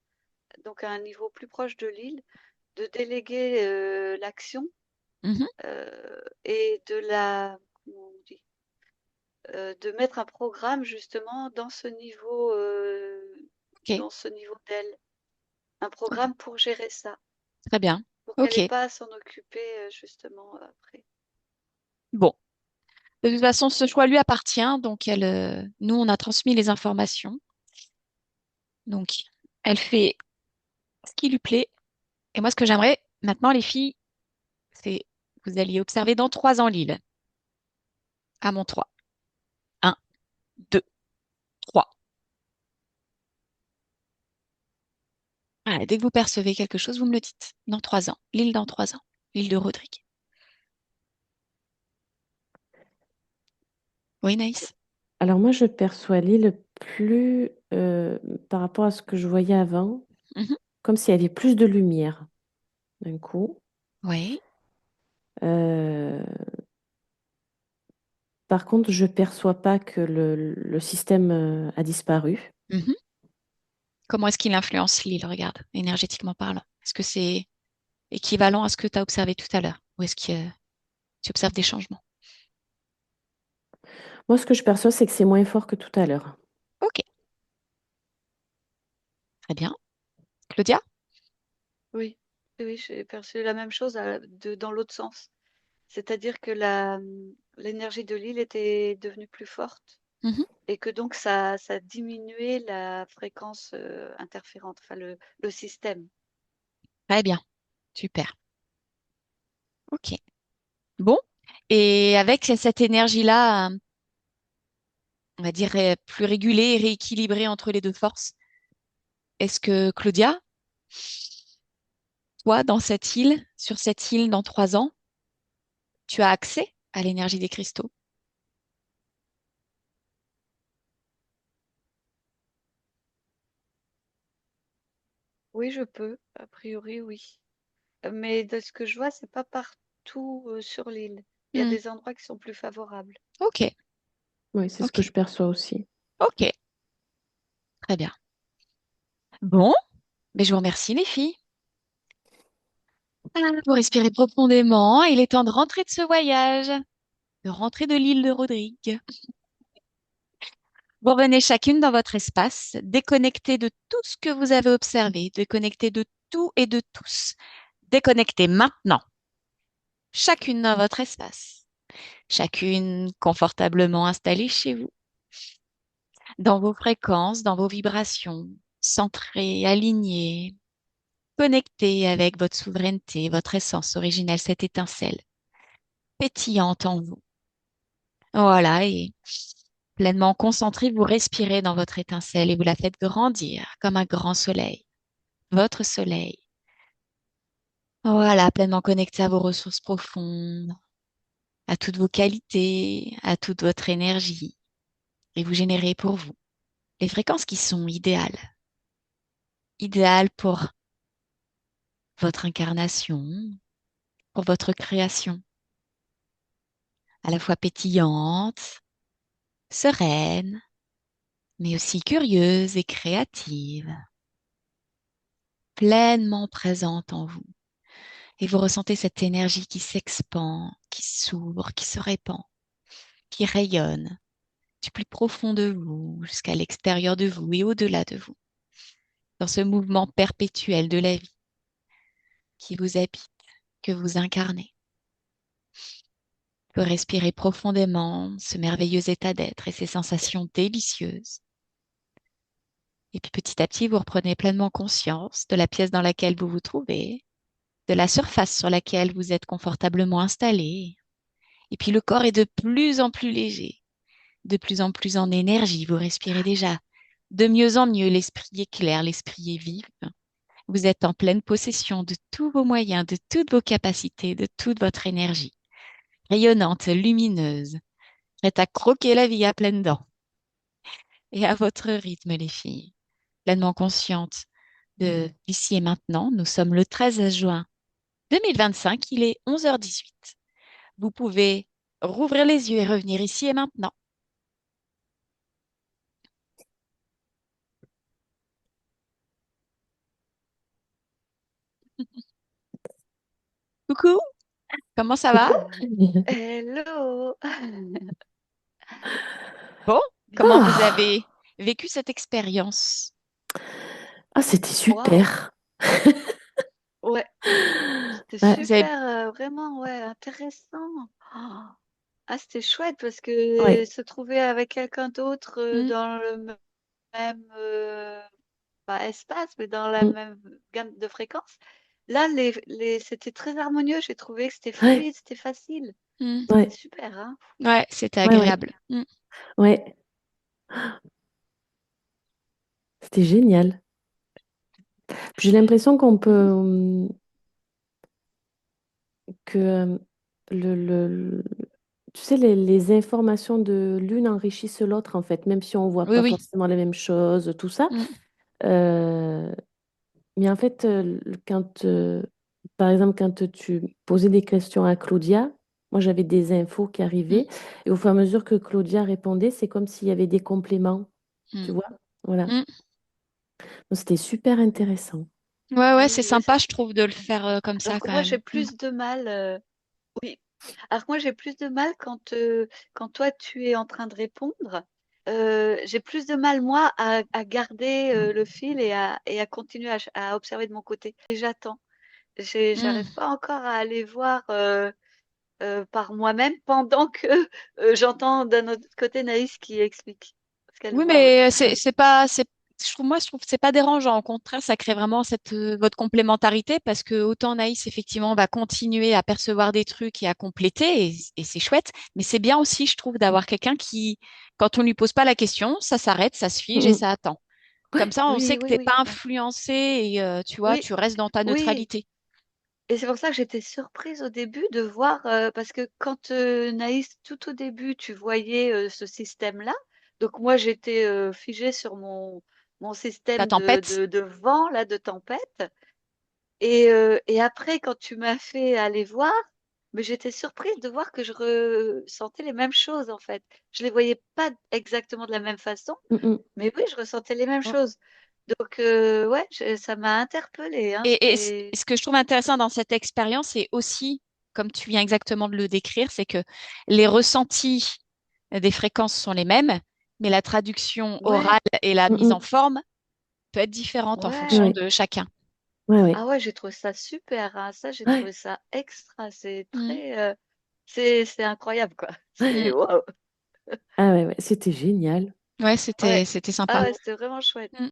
[SPEAKER 3] donc à un niveau plus proche de l'île, de déléguer l'action
[SPEAKER 1] Mhm.
[SPEAKER 3] et comment on dit, de mettre un programme justement
[SPEAKER 1] OK,
[SPEAKER 3] dans ce niveau d'elle, un programme pour gérer ça,
[SPEAKER 1] très bien.
[SPEAKER 3] pour qu'elle n'ait
[SPEAKER 1] OK.
[SPEAKER 3] pas à s'en occuper justement après.
[SPEAKER 1] Bon, de toute façon, ce choix lui appartient, donc nous, on a transmis les informations. Donc, elle fait ce qui lui plaît. Et moi, ce que j'aimerais maintenant, les filles, c'est que vous alliez observer dans 3 ans l'île, à mon 3. 1, 2, 3. Voilà, dès que vous percevez quelque chose, vous me le dites. Dans 3 ans. L'île dans 3 ans. L'île de Rodrigue. Oui, Naïs?
[SPEAKER 2] Alors moi, je perçois l'île plus, par rapport à ce que je voyais avant,
[SPEAKER 1] Mhm.
[SPEAKER 2] comme s'il y avait plus de lumière d'un coup.
[SPEAKER 1] Oui.
[SPEAKER 2] Euh, Par contre, je perçois pas que le système a disparu.
[SPEAKER 1] Mhm. Comment est-ce qu'il influence l'île, regarde, énergétiquement parlant? Est-ce que c'est équivalent à ce que tu as observé tout à l'heure? Ou est-ce que tu observes des changements?
[SPEAKER 2] Moi, ce que je perçois, c'est que c'est moins fort que tout à l'heure.
[SPEAKER 1] Ok, très bien. Claudia?
[SPEAKER 3] Oui, oui, j'ai perçu la même chose dans l'autre sens. C'est-à-dire que l'énergie de l'île était devenue plus forte
[SPEAKER 1] Mhm.
[SPEAKER 3] et que donc ça diminuait la fréquence interférente, enfin le système.
[SPEAKER 1] Très bien, super. Ok. Bon, et avec cette énergie-là, on va dire plus régulée et rééquilibrée entre les deux forces, est-ce que Claudia, toi, dans cette île, sur cette île dans 3 ans, tu as accès à l'énergie des cristaux?
[SPEAKER 3] Oui, je peux, a priori, oui. Mais de ce que je vois, c'est pas partout sur l'île. Il y a
[SPEAKER 1] Hmm.
[SPEAKER 3] des endroits qui sont plus favorables.
[SPEAKER 1] Ok,
[SPEAKER 2] Oui, c'est ce
[SPEAKER 1] ok,
[SPEAKER 2] que je perçois aussi.
[SPEAKER 1] ok, très bien. Bon, mais je vous remercie les filles. Vous respirez profondément. Il est temps de rentrer de ce voyage, de rentrer de l'île de Rodrigue. Vous revenez chacune dans votre espace, déconnectée de tout ce que vous avez observé, déconnectée de tout et de tous. Déconnectée maintenant, chacune dans votre espace, chacune confortablement installée chez vous, dans vos fréquences, dans vos vibrations, centrées, alignées, connecter avec votre souveraineté, votre essence originelle, cette étincelle pétillante en vous. Voilà, et pleinement concentré, vous respirez dans votre étincelle et vous la faites grandir comme un grand soleil, votre soleil. Voilà, pleinement connecté à vos ressources profondes, à toutes vos qualités, à toute votre énergie. Et vous générez pour vous les fréquences qui sont idéales. Idéales pour votre incarnation, pour votre création, à la fois pétillante, sereine, mais aussi curieuse et créative, pleinement présente en vous. Et vous ressentez cette énergie qui s'expand, qui s'ouvre, qui se répand, qui rayonne du plus profond de vous jusqu'à l'extérieur de vous et au-delà de vous, dans ce mouvement perpétuel de la vie qui vous habite, que vous incarnez. Vous respirez profondément ce merveilleux état d'être et ces sensations délicieuses. Et puis petit à petit, vous reprenez pleinement conscience de la pièce dans laquelle vous vous trouvez, de la surface sur laquelle vous êtes confortablement installé. Et puis le corps est de plus en plus léger, de plus en plus en énergie. Vous respirez déjà de mieux en mieux. L'esprit est clair, l'esprit est vif. Vous êtes en pleine possession de tous vos moyens, de toutes vos capacités, de toute votre énergie, rayonnante, lumineuse, prête à croquer la vie à pleines dents. Et à votre rythme, les filles, pleinement consciente de l'ici et maintenant. Nous sommes le 13 juin 2025, il est 11h18. Vous pouvez rouvrir les yeux et revenir ici et maintenant. Coucou, comment ça va?
[SPEAKER 2] Coucou.
[SPEAKER 3] Hello!
[SPEAKER 1] Bon, comment vous
[SPEAKER 2] Ah,
[SPEAKER 1] avez vécu cette expérience?
[SPEAKER 2] ah, c'était
[SPEAKER 3] Waouh!
[SPEAKER 2] super.
[SPEAKER 3] Ouais, c'était
[SPEAKER 2] Ouais,
[SPEAKER 1] Vous avez...
[SPEAKER 3] super, vraiment, ouais, intéressant. Oh, ah, c'était chouette parce
[SPEAKER 2] ouais.
[SPEAKER 3] que se trouver avec quelqu'un d'autre
[SPEAKER 1] Hmm,
[SPEAKER 3] dans le même pas espace, mais dans la
[SPEAKER 2] Mm,
[SPEAKER 3] même gamme de fréquences. Là, c'était très harmonieux. J'ai trouvé que c'était
[SPEAKER 2] ouais,
[SPEAKER 3] fluide, c'était facile.
[SPEAKER 1] hmm.
[SPEAKER 3] C'était
[SPEAKER 2] ouais,
[SPEAKER 3] super, hein?
[SPEAKER 1] Ouais, c'était
[SPEAKER 2] ouais, ouais,
[SPEAKER 1] agréable. Hmm.
[SPEAKER 2] ouais. C'était génial. J'ai l'impression qu'on peut,
[SPEAKER 3] Mhm.
[SPEAKER 2] que le- tu sais, les informations de l'une enrichissent l'autre, en fait, même si on voit
[SPEAKER 1] Oui,
[SPEAKER 2] pas
[SPEAKER 1] oui.
[SPEAKER 2] forcément les mêmes choses, tout ça.
[SPEAKER 1] Hmm,
[SPEAKER 2] Euh, mais en fait, par exemple, quand tu posais des questions à Claudia, moi j'avais des infos qui
[SPEAKER 1] hmm,
[SPEAKER 2] arrivaient, et au fur et à mesure que Claudia répondait, c'est comme s'il y avait des compléments, tu
[SPEAKER 1] hmm,
[SPEAKER 2] vois? Voilà.
[SPEAKER 1] hmm.
[SPEAKER 2] Donc, c'était super intéressant.
[SPEAKER 1] Ouais, ouais, c'est
[SPEAKER 3] Oui, ouais,
[SPEAKER 1] sympa, je trouve, de le faire comme ça
[SPEAKER 3] alors que
[SPEAKER 1] quand
[SPEAKER 3] moi, j'ai
[SPEAKER 1] même. Hmm.
[SPEAKER 3] plus de mal. Oui. Alors que moi, j'ai plus de mal quand toi, tu es en train de répondre. J'ai plus de mal, moi, à garder le fil et à continuer à observer de mon côté. Et j'attends.
[SPEAKER 1] Hmm.
[SPEAKER 3] J'arrive pas encore à aller voir par moi-même pendant que j'entends d'un autre côté Naïs qui explique ce qu'elle
[SPEAKER 1] Oui,
[SPEAKER 3] voit. Ouais.
[SPEAKER 1] mais c'est pas c'est je trouve que c'est pas dérangeant. Au contraire, ça crée vraiment cette votre complémentarité parce que autant Naïs effectivement va continuer à percevoir des trucs et à compléter et c'est chouette. Mais c'est bien aussi, je trouve, d'avoir quelqu'un qui, quand on lui pose pas la question, ça s'arrête, ça se fige et
[SPEAKER 2] Mm, mm.
[SPEAKER 1] ça attend. Comme
[SPEAKER 2] Ouais,
[SPEAKER 1] ça, on sait
[SPEAKER 3] Oui,
[SPEAKER 1] que
[SPEAKER 3] oui,
[SPEAKER 1] t'es
[SPEAKER 3] oui,
[SPEAKER 1] pas
[SPEAKER 3] ouais.
[SPEAKER 1] influencé et tu vois,
[SPEAKER 3] Oui,
[SPEAKER 1] tu restes dans ta
[SPEAKER 3] oui.
[SPEAKER 1] neutralité.
[SPEAKER 3] Et c'est pour ça que j'étais surprise au début de voir, parce que quand Naïs, tout au début, tu voyais ce système-là. Donc moi, j'étais figée sur mon
[SPEAKER 1] Ta
[SPEAKER 3] système
[SPEAKER 1] tempête.
[SPEAKER 3] de vent, là, de tempête. Et après, quand tu m'as fait aller voir, mais j'étais surprise de voir que je ressentais les mêmes choses, en fait. Je les voyais pas exactement de la même façon,
[SPEAKER 2] Mm, mm.
[SPEAKER 3] mais oui, je ressentais les mêmes choses. Donc, ouais, ça m'a interpellée, hein.
[SPEAKER 1] Et ce que je trouve intéressant dans cette expérience, c'est aussi, comme tu viens exactement de le décrire, c'est que les ressentis des fréquences sont les mêmes, mais la traduction orale
[SPEAKER 3] Ouais,
[SPEAKER 1] et la
[SPEAKER 2] Mm,
[SPEAKER 1] mise en
[SPEAKER 2] mm.
[SPEAKER 1] forme peut être différente en fonction
[SPEAKER 3] ouais.
[SPEAKER 2] Ouais,
[SPEAKER 1] de chacun.
[SPEAKER 2] ouais, ouais.
[SPEAKER 3] Ah ouais, j'ai trouvé ça super, hein. Ça, j'ai
[SPEAKER 2] Ouais,
[SPEAKER 3] trouvé ça extra. C'est
[SPEAKER 1] Mm,
[SPEAKER 3] très, c'est incroyable, quoi. C'est
[SPEAKER 1] mm.
[SPEAKER 3] waouh.
[SPEAKER 2] ah ouais, ouais, c'était génial.
[SPEAKER 1] Ouais,
[SPEAKER 3] Ouais.
[SPEAKER 1] c'était
[SPEAKER 3] Ah
[SPEAKER 1] sympa.
[SPEAKER 3] ouais, c'était vraiment chouette.
[SPEAKER 1] Mm.